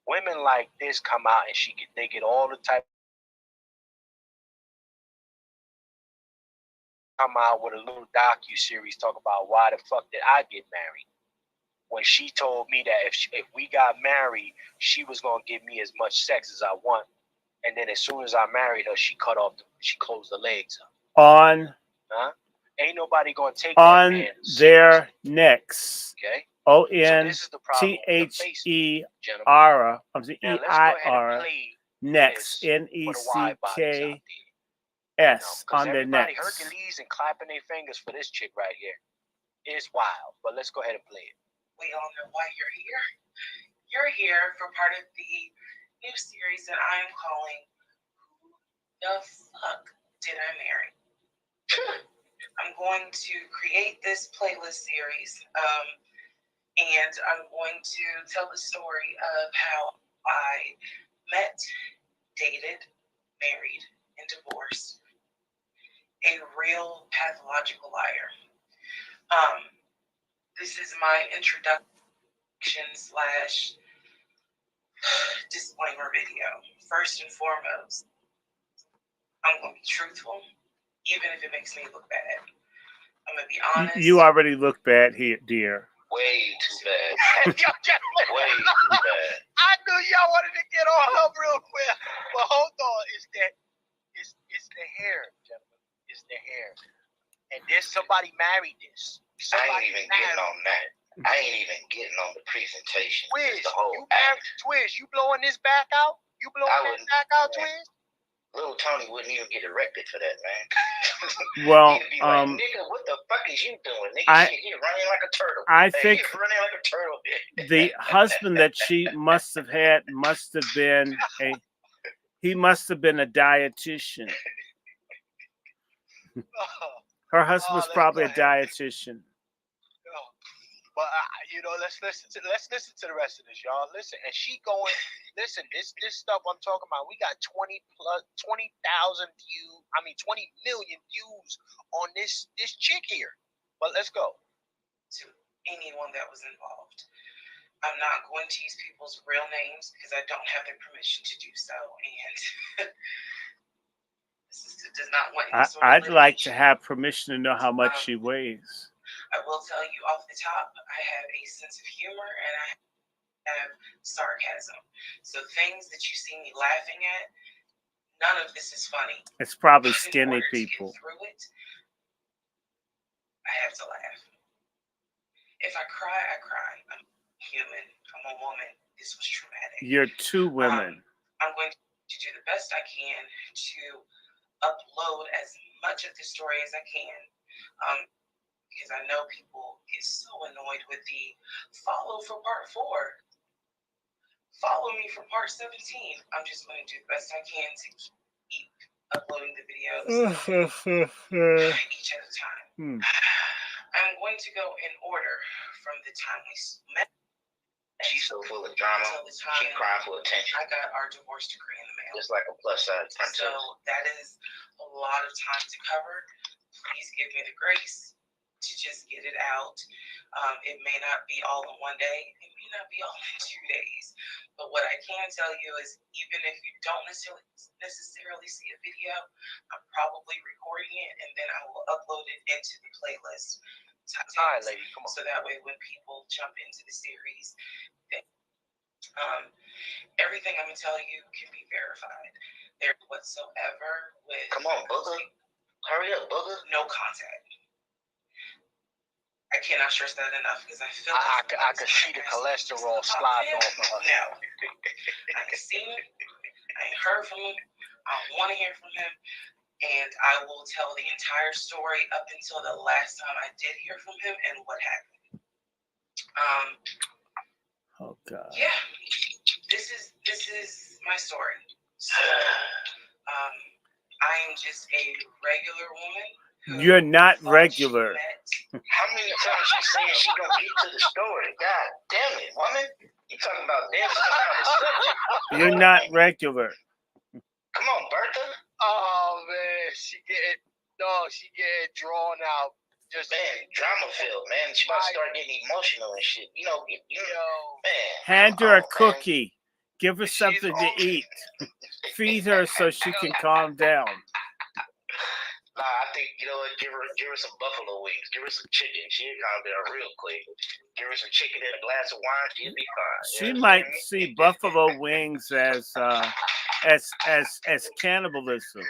D: women like this come out and they get all the type. Come out with a little docu-series talk about why the fuck did I get married, when she told me that if we got married, she was gonna give me as much sex as I want, and then as soon as I married her, she closed the legs up. Ain't nobody gonna take
A: on
D: that
A: their necks.
D: Okay.
A: ONTHEIR. Necks. NECK. S on their necks.
D: Hercules and clapping their fingers for this chick right here. It's wild, but let's go ahead and play it.
G: We all know why you're here. You're here for part of the new series that I am calling Who the Fuck Did I Marry? I'm going to create this playlist series And I'm going to tell the story of how I met, dated, married, and divorced a real pathological liar. This is my introduction / disclaimer video. First and foremost, I'm going to be truthful, even if it makes me look bad. I'm going to be honest.
A: You already look bad here, dear.
C: Way too bad.
D: Way
C: too bad.
D: I knew y'all wanted to get on her real quick. But hold on, it's the hair, gentlemen. It's the hair. And there's somebody married this.
C: I ain't even getting on that. I ain't even getting on the presentation.
D: Twiz,
C: the whole
D: you married Twiz, you blowing this back out? You blowing this back out, Twiz?
C: Little Tony wouldn't even get erected for that, man.
A: Well,
C: He'd be like, nigga, what the fuck is you doing? Nigga, he's running like a turtle.
A: I think
C: he's running like a turtle.
A: the husband that she must have had must have been a dietitian. Her husband was probably a dietitian.
D: But let's listen to the rest of this, y'all. Listen, and she going. Listen, this stuff I'm talking about. We got 20,000 views. 20 million views on this chick here. But let's go.
G: To anyone that was involved, I'm not going to use people's real names because I don't have their permission to do so, and this does not want.
A: I'd like to have permission to know how much she weighs.
G: I will tell you off the top, I have a sense of humor and I have sarcasm. So things that you see me laughing at, none of this is funny.
A: It's probably skinny people.
G: To get through it, I have to laugh. If I cry, I cry. I'm human. I'm a woman. This was traumatic.
A: You're two women.
G: I'm going to do the best I can to upload as much of the story as I can. Because I know people get so annoyed with the follow for part 4. Follow me for part 17. I'm just going to do the best I can to keep uploading the videos each at a time. I'm going to go in order from the time we met.
C: She's so full of drama. She crying for attention.
G: I got our divorce decree in the mail.
C: Just like a plus size princess.
G: So that is a lot of time to cover. Please give me the grace to just get it out. It may not be all in one day. It may not be all in 2 days. But what I can tell you is, even if you don't necessarily see a video, I'm probably recording it and then I will upload it into the playlist.
D: All right, lady, come on.
G: So that way, when people jump into the series, everything I'm gonna tell you can be verified. There whatsoever with.
C: Come on, booger. Hurry up, booger.
G: No contact. I cannot stress that enough because I feel
D: I can see the cholesterol slide off of her.
G: No. I can see him. I ain't heard from him. I want to hear from him. And I will tell the entire story up until the last time I did hear from him and what happened.
A: Oh God.
G: Yeah. This is my story. So I am just a regular woman.
A: You're not regular.
C: How many times she saying she gonna get to the story? God damn it, woman! You talking about dancing around the subject?
A: You're not regular.
C: Come on, Bertha.
D: Oh man, she getting drawn out. Just
C: man, drama filled, man. She about to start getting emotional and shit. You know, man.
A: Hand her a cookie. Give her something to eat. Feed her so she can calm down.
C: Nah, I think, you know what, give her some buffalo wings. Give her some chicken. She'll calm down real quick. Give her some chicken and a glass of wine. She'll be fine.
A: She might see buffalo wings as cannibalism.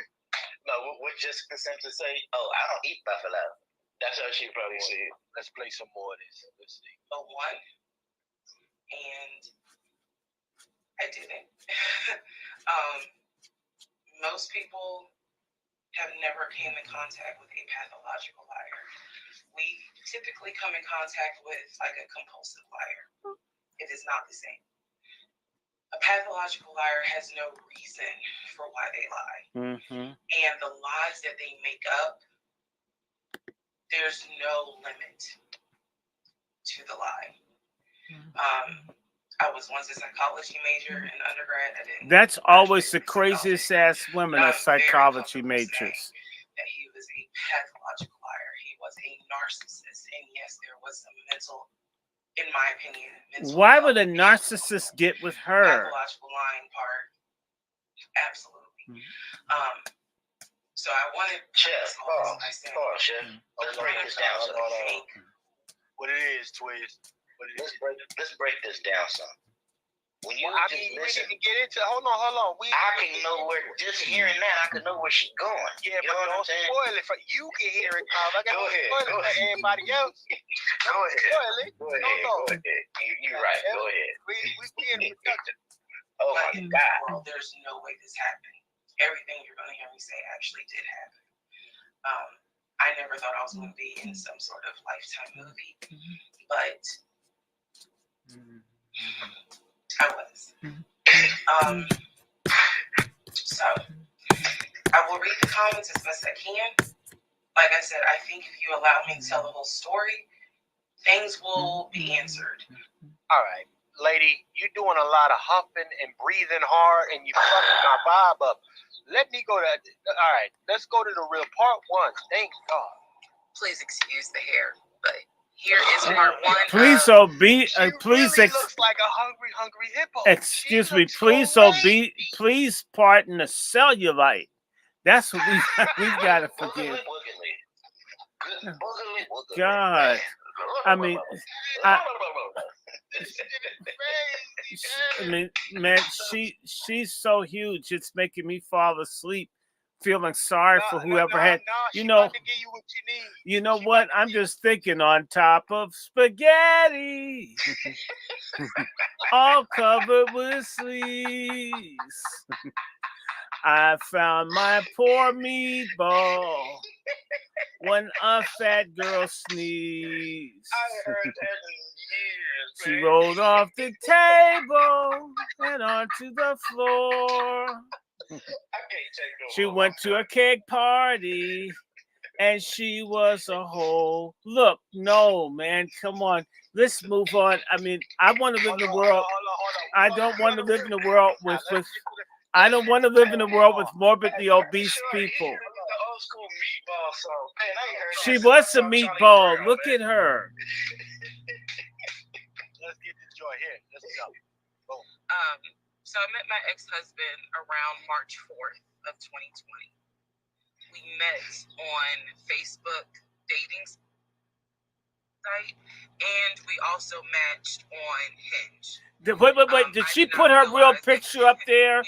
C: No, what Jessica Simpson say? Oh, I don't eat buffalo. That's how she probably see it.
D: Let's play some more of this. Let's see.
G: A one. And I didn't. Most people have never came in contact with a pathological liar. We typically come in contact with like a compulsive liar. It is not the same. A pathological liar has no reason for why they lie.
A: Mm-hmm.
G: And the lies that they make up, there's no limit to the lie. I was once a psychology major in undergrad.
A: That's always the craziest ass women are psychology majors.
G: That he was a pathological liar. He was a narcissist. And yes, there was some mental, in my opinion,
A: why would a narcissist get with her?
G: Pathological lying part. Absolutely. So I wanted
C: Chef, Chef. Let's break this down.
B: What it is, Twist.
C: Let's break this down some. When you
D: I mean, we need to get into. Hold on.
C: I can know where, just hearing that, I can know where she's going.
D: Yeah,
C: you
D: but
C: know
D: don't
C: what I'm saying?
D: spoil it. You can hear it, Carl. I got
C: Go
D: to
C: ahead,
D: spoil it
C: go
D: for
C: ahead.
D: everybody else.
C: Go ahead.
D: Spoil it.
C: Go ahead. You're right. Go ahead.
D: We being productive.
C: Oh my God.
G: Well, there's no way this happened. Everything you're going to hear me say actually did happen. I never thought I was going to be in some sort of Lifetime movie, but I was. So I will read the comments as best I can. Like I said, I think if you allow me to tell the whole story, things will be answered.
D: All right, lady, you're doing a lot of huffing and breathing hard, and you fucking my vibe up. Let me go to. All right, let's go to the real part one. Thank God.
G: Please excuse the hair, but here is part one.
A: Please
D: She really looks like a hungry hippo.
A: Excuse me, please pardon the cellulite. That's what we've got to forgive. God, I mean, man, she's so huge. It's making me fall asleep, feeling sorry for whoever had. You know, you know what? I'm just thinking on top of spaghetti, all covered with sleeves. I found my poor meatball when a fat girl sneezed.
C: I heard that in years.
A: She rolled off the table and onto the floor. She went to a cake party and she was a whole. Look, no, man, come on. Let's move on. I mean, I want to live in the world. I don't want to live in the world with I don't want to live in a world with morbidly obese people. She was a meatball. Look at her.
D: Let's get this joy here. Let's go. Boom.
G: So I met my ex-husband around March 4th of 2020. We met on Facebook dating site, and we also matched on Hinge.
A: Wait. Did she put her real picture up there?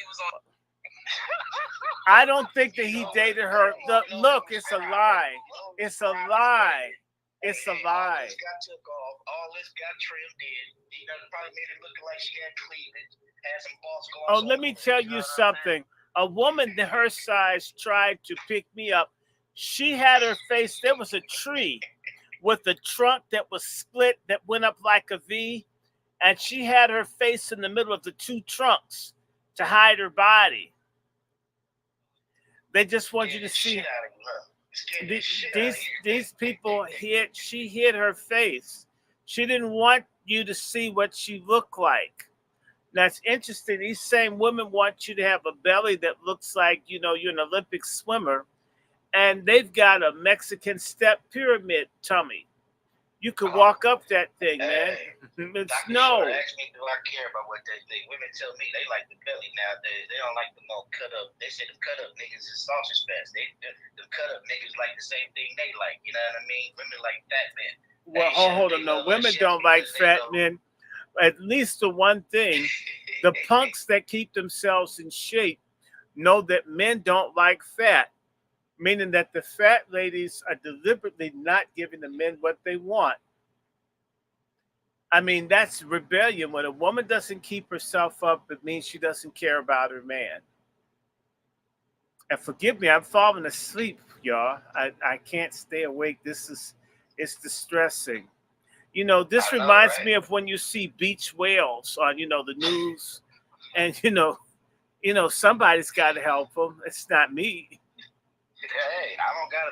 A: I don't think that he dated her. Look, it's a lie. It's a lie. It's a lie.
C: All this got took off. All this got trimmed in. He done probably made it look like she had cleavage. Had some false gloves.
A: Oh, let me tell you something. A woman her size tried to pick me up. She had her face. There was a tree with a trunk that was split that went up like a V. And she had her face in the middle of the two trunks to hide her body. They just want you to see these people hid. She hid her face. She didn't want you to see what she looked like. That's interesting. These same women want you to have a belly that looks like, you know, you're an Olympic swimmer, and they've got a Mexican step pyramid tummy. You could walk up that thing, man. It's no.
C: Ask me, do I care about what they think? Women tell me they like the belly nowadays. They don't like the more cut up. They say the cut up niggas is sausage fest. The cut up niggas like the same thing they like. You know what I mean? Women like fat men.
A: Well, hold on. No, women don't like fat men. At least the one thing, the punks that keep themselves in shape know that men don't like fat. Meaning that the fat ladies are deliberately not giving the men what they want. I mean, that's rebellion. When a woman doesn't keep herself up, it means she doesn't care about her man. And forgive me, I'm falling asleep, y'all. I can't stay awake. It's distressing. You know, this reminds me of when you see beach whales on, you know, the news. And, you know, somebody's got to help them. It's not me.
C: Hey, I don't got a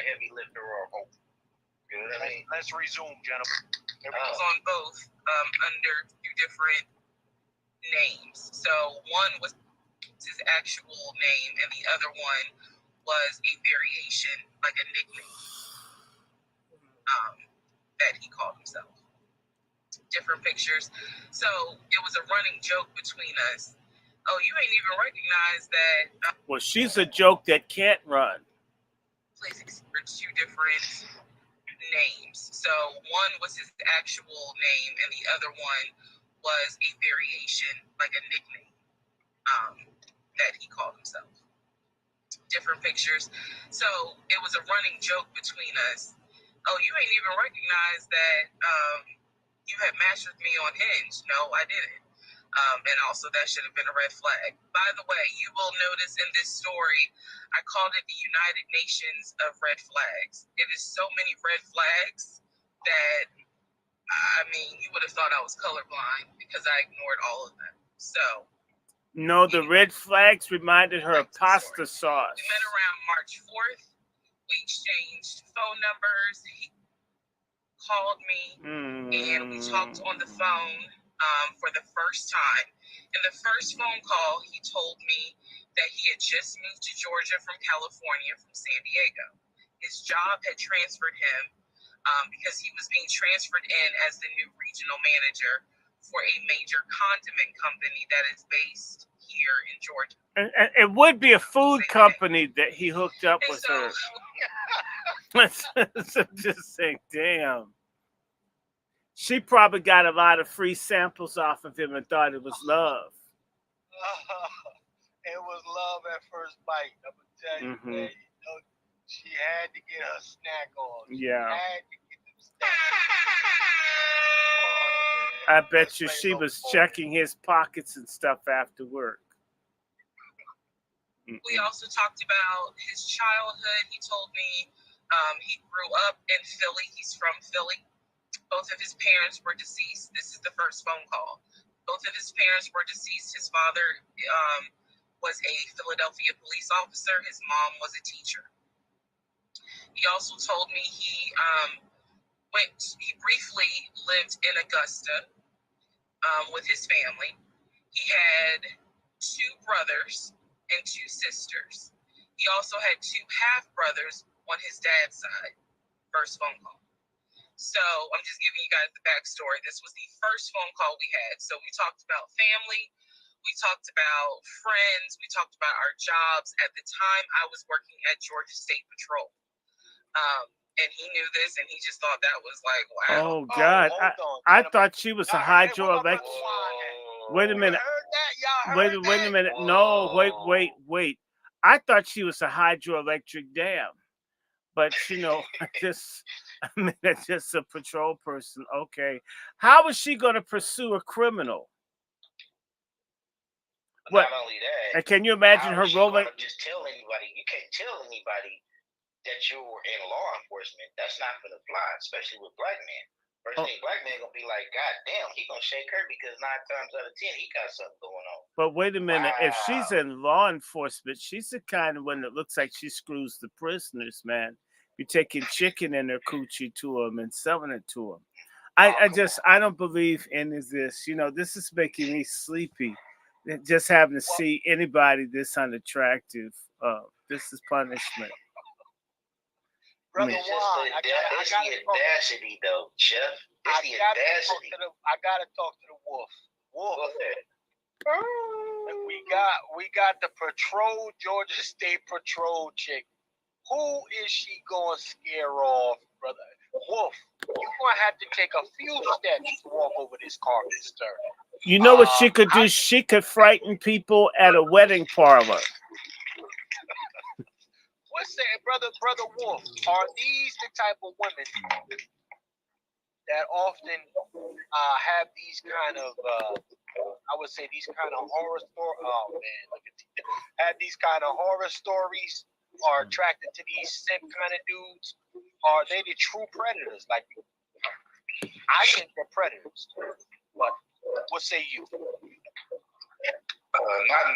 C: heavy lifter or a hope. You know what I mean?
D: Let's resume, gentlemen.
G: It was on both. under two different names. So one was his actual name, and the other one was a variation, like a nickname, that he called himself. Different pictures. So it was a running joke between us. Oh, you ain't even recognize that.
A: Well, she's a joke that can't run.
G: Places for two different names. So one was his actual name, and the other one was a variation, like a nickname, that he called himself. Different pictures. So it was a running joke between us. Oh, you ain't even recognize that you had matched with me on Hinge. No, I didn't. And also that should have been a red flag. By the way, you will notice in this story, I called it the United Nations of red flags. It is so many red flags that, I mean, you would have thought I was colorblind because I ignored all of them. So.
A: No, the red flags reminded her of pasta sauce.
G: We met around March 4th. We exchanged phone numbers. He called me and we talked on the phone for the first time. In the first phone call, he told me that he had just moved to Georgia from California, from San Diego. His job had transferred him because he was being transferred in as the new regional manager for a major condiment company that is based here in Georgia.
A: And it would be a food company that he hooked up with her. So just saying, damn. She probably got a lot of free samples off of him and thought it was love.
D: It was love at first bite. I'm gonna tell you, man. You know, she had to get her snack on.
A: Yeah.
D: She had to get them snacks.
A: I bet you she was checking his pockets and stuff after work.
G: We also talked about his childhood. He told me he grew up in Philly. He's from Philly. Both of his parents were deceased. This is the first phone call. Both of his parents were deceased. His father was a Philadelphia police officer. His mom was a teacher. He also told me he briefly lived in Augusta with his family. He had two brothers and two sisters. He also had two half-brothers on his dad's side. First phone call. So I'm just giving you guys the backstory. This was the first phone call we had. So we talked about family. We talked about friends. We talked about our jobs. At the time, I was working at Georgia State Patrol. And he knew this, and he just thought that was like, wow.
A: Oh, God. I thought she was a hydroelectric. Wait a minute. Wait a minute. No, wait. I thought she was a hydroelectric dam. But, you know, that's just a patrol person. Okay. How is she going to pursue a criminal?
C: Not only that.
A: And can you imagine her rolling?
C: Just tell anybody. You can't tell anybody that you were in law enforcement. That's not going to fly, especially with black men. First thing black men going to be like, God damn, he going to shake her because 9 times out of 10, he got something going on.
A: But wait a minute. Wow. If she's in law enforcement, she's the kind of one that looks like she screws the prisoners, man. You're taking chicken in their coochie to them and selling it to them. I don't believe any of this. You know, this is making me sleepy. Just having to see anybody this unattractive. This is punishment.
C: Brother Juan, it's the audacity, though, Chef. It's the audacity.
D: I gotta talk to the wolf. Wolf. We got the patrol, Georgia State Patrol chick. Who is she gonna scare off, brother? Wolf, you're gonna have to take a few steps to walk over this carpet, sir.
A: You know what she could do? She could frighten people at a wedding parlor.
D: What's that, brother Wolf? Are these the type of women that often have these kind of, I would say, these kind of horror stories? Oh man, look at these. Have these kind of horror stories? Are attracted to these simp kind of dudes? Are they the true predators? Like, I think they're predators. But what say you?
E: Not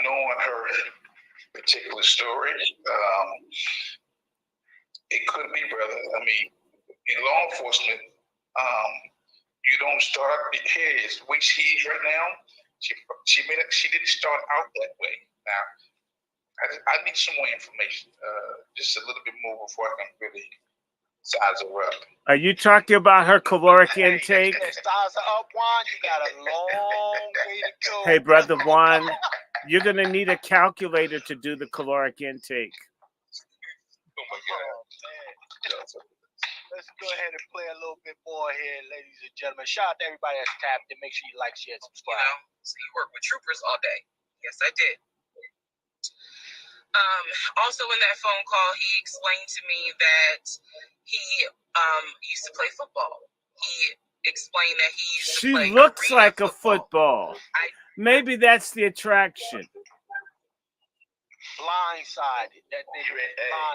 E: knowing her particular story, it could be, brother. I mean, in law enforcement, You don't start. Here is the way she is right now. She didn't start out that way. Now, I need some more information, just a little bit more before I can really size her up.
A: Are you talking about her caloric intake?
D: Size her up, Juan. You got a long way to go.
A: Hey, brother Juan, you're gonna need a calculator to do the caloric intake.
E: Oh my God!
D: Let's go ahead and play a little bit more here, ladies and gentlemen. Shout out to everybody that's tapped in. Make sure you like, share, and subscribe.
G: So you work with troopers all day. Yes, I did. Also in that phone call, he explained to me that he used to play football. He explained that he used to play.
A: She looks like a football. Maybe that's the attraction.
D: Blindsided. That nigga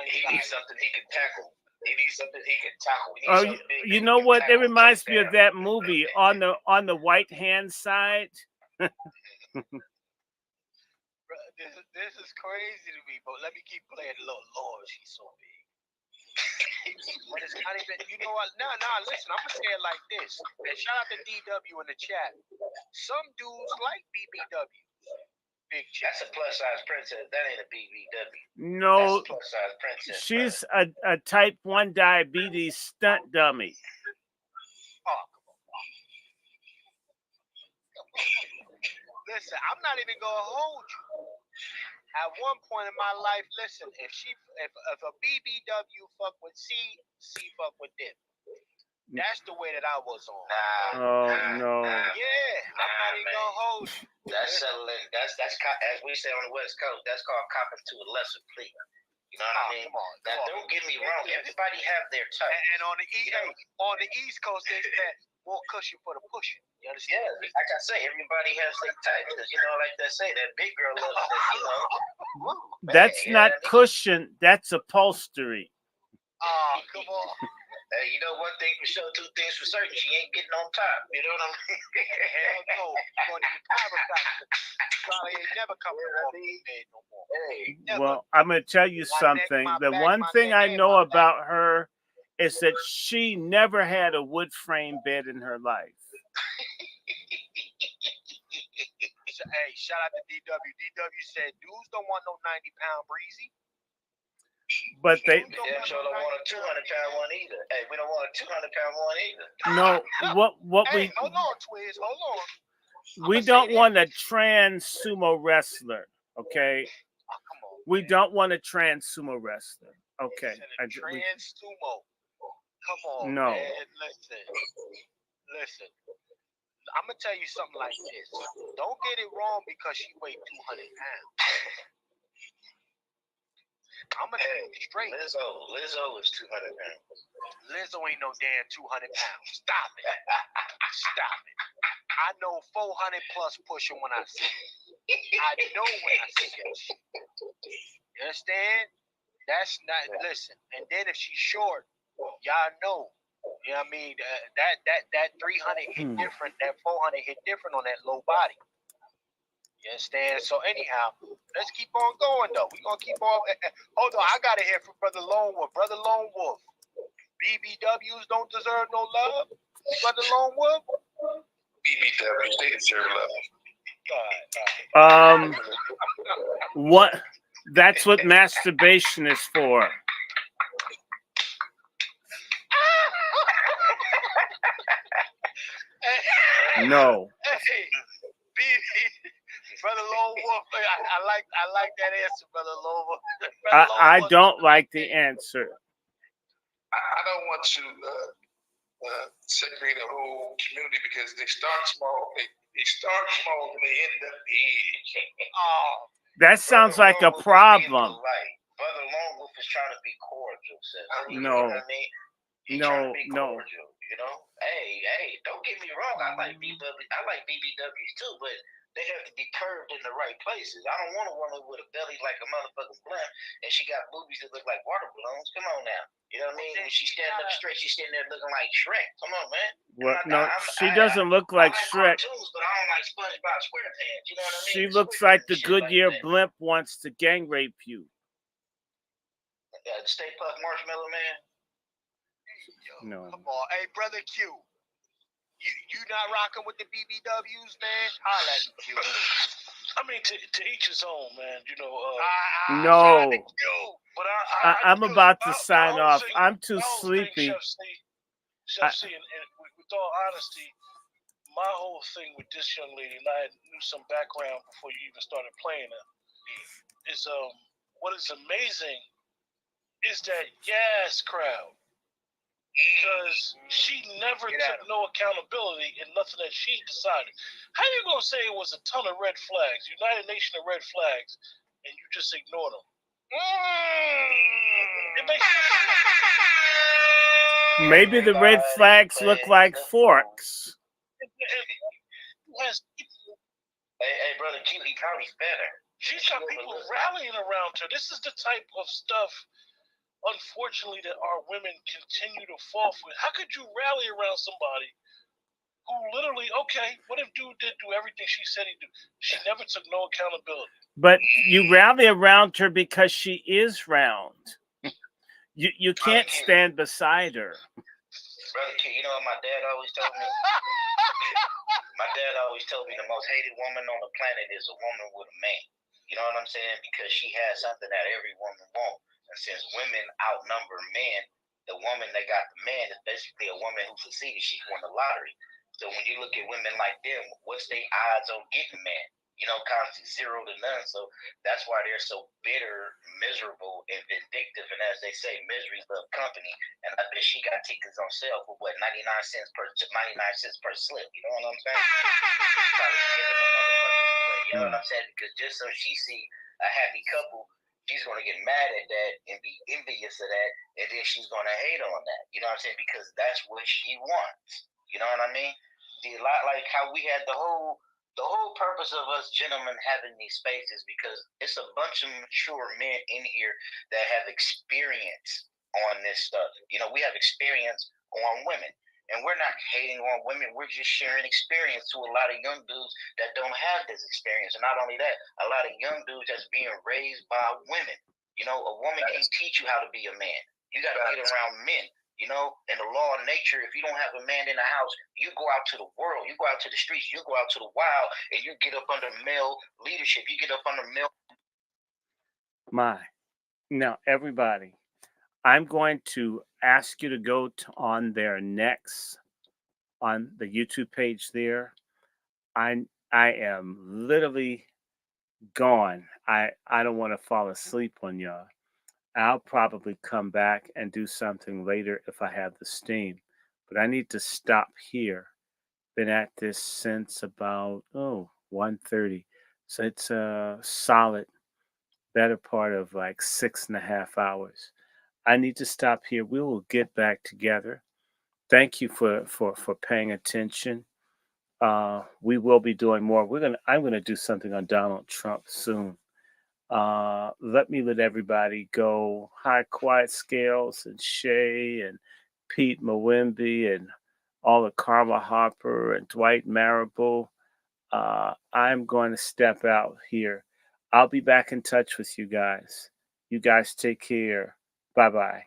C: He needs something he can tackle. He needs something he can tackle.
A: Oh, you know what? It reminds me of that movie on the right hand side.
D: This is crazy to me, but let me keep playing. Lord, she's so big. But it's not even. You know what? Nah. Listen, I'm gonna say it like this. And shout out to DW in the chat. Some dudes like BBW. Big chick.
C: That's a plus size princess. That ain't a BBW.
A: No,
C: That's a plus size princess.
A: she's a type 1 diabetes stunt dummy.
D: Oh, listen, I'm not even gonna hold you. At one point in my life, listen, if a BBW fuck with C fuck with them. That's the way that I was on.
A: Oh no.
D: Yeah, I'm not even gonna hold you.
C: That's settling. That's as we say on the West Coast. That's called copping to a lesser plea. You know what I mean? Now, don't get me wrong. Everybody have their type.
D: And on the East Coast, they said more cushion for the pushing. You understand?
C: Yeah, like I say, everybody has their type. You know, like they say, that big girl loves that. You know.
A: That's not cushion. That's upholstery.
D: Oh, come on.
C: Hey, you know one thing for sure, two things for certain. She ain't getting on top. You know what I mean?
D: Hell no. You're going to be chiropractor. Probably ain't never coming off the bed no more.
C: Hey.
A: Well, I'm going to tell you something. The one thing I know about her is that she never had a wood frame bed in her life.
D: Hey, shout out to DW. DW said, dudes don't want no 90-pound breezy.
A: But they
C: don't want a 200-pound one either. Hey, we don't want a 200-pound one either.
A: No, what
D: hey, hold on, Twiz, hold on.
A: We don't want a trans sumo wrestler, okay?
D: Oh, come on,
A: we don't want a trans sumo wrestler, okay?
D: Trans sumo. Come on,
A: no.
D: Man. Listen. I'm gonna tell you something like this. Don't get it wrong because she weighed 200 pounds. I'm gonna tell you straight.
C: Lizzo is 200 pounds.
D: Lizzo ain't no damn 200 pounds. Stop it. Stop it. I know 400 plus pushing when I see it. I know when I see it. You understand? That's not. Listen. And then if she's short, y'all know. You know what I mean? That 300 hit different. That 400 hit different on that low body. You understand? So anyhow, let's keep on going though. We're gonna keep on. Hold on, I gotta hear from Brother Lone Wolf. Brother Lone Wolf. BBWs don't deserve no love. Brother Lone Wolf.
E: BBWs, they deserve
A: love.
E: love.
A: What? That's what masturbation is for. No.
D: Hey, Brother Lone Wolf, I like that answer, Brother Lone Wolf.
A: I don't like the answer.
E: I don't want to segregate the whole community because they start small. They start small and they end up big.
D: Oh,
A: that sounds like a problem.
C: Brother Lone Wolf is trying to be cordial, sis. You
A: know
C: what I mean?
A: No.
C: You know, hey, don't get me wrong. I like BBWs too, but they have to be curved in the right places. I don't want a woman with a belly like a motherfucking blimp, and she got boobies that look like water balloons. Come on now, you know what I mean? When she's standing up straight, she's standing there looking like Shrek. Come on, man.
A: Well, she doesn't look like Shrek.
C: Cartoons, but I don't like SpongeBob SquarePants. You know what I mean?
A: She looks like the Goodyear blimp wants to gang rape you.
C: Stay Puft Marshmallow Man.
A: No.
D: Come on, hey, Brother Q.
C: You not rocking with the BBWs, man? Holla at me, Q.
B: I mean, to each his own, man. You know.
A: No.
B: But
A: I'm about to sign
B: my
A: off.
B: thing,
A: I'm too
B: my whole
A: sleepy.
B: Thing, Chef C, and with all honesty, my whole thing with this young lady, and I knew some background before you even started playing her, is what is amazing is that yes crowd. Because she never took no accountability in nothing that she decided. How you gonna say it was a ton of red flags, United Nation of red flags, and you just ignored them? It makes no sense.
A: Maybe the red flags look like forks.
C: Hey, brother Q, he probably better.
B: She's got people rallying around her. This is the type of stuff, unfortunately, that our women continue to fall for. How could you rally around somebody who literally, okay, what if dude did do everything she said he'd do? She never took no accountability.
A: But you rally around her because she is round. You can't stand beside her.
C: Brother Q, you know what my dad always told me? My dad always told me the most hated woman on the planet is a woman with a man. You know what I'm saying? Because she has something that every woman wants. And since women outnumber men, the woman that got the man is basically a woman who succeeded. She won the lottery. So when you look at women like them, what's their odds on getting man? You know, constantly 0 to none. So that's why they're so bitter, miserable, and vindictive. And as they say, misery loves company. And I bet she got tickets on sale for what, 99 cents per slip. You know what I'm saying? You know what I'm saying? Because just so she see a happy couple, she's gonna get mad at that and be envious of that, and then she's gonna hate on that. You know what I'm saying? Because that's what she wants. You know what I mean? See, a lot like how we had the whole purpose of us gentlemen having these spaces, because it's a bunch of mature men in here that have experience on this stuff. You know, we have experience on women. And we're not hating on women. We're just sharing experience to a lot of young dudes that don't have this experience. And not only that, a lot of young dudes that's being raised by women. You know, a woman can't teach you how to be a man. You got to get around men. You know, in the law of nature, if you don't have a man in the house, you go out to the world, you go out to the streets, you go out to the wild, and you get up under male leadership. You get up under male.
A: Now, everybody, I'm going to ask you to go on their next, on the YouTube page there. I am literally gone. I don't want to fall asleep on y'all. I'll probably come back and do something later if I have the steam. But I need to stop here. Been at this since about 1:30. So it's a solid better part of like 6.5 hours. I need to stop here. We will get back together. Thank you for paying attention. We will be doing more. I'm gonna do something on Donald Trump soon. Let everybody go. High Quiet Scales and Shay and Pete Mwimbi and all the Karma Harper and Dwight Marable. I'm going to step out here. I'll be back in touch with you guys. You guys take care. Bye-bye.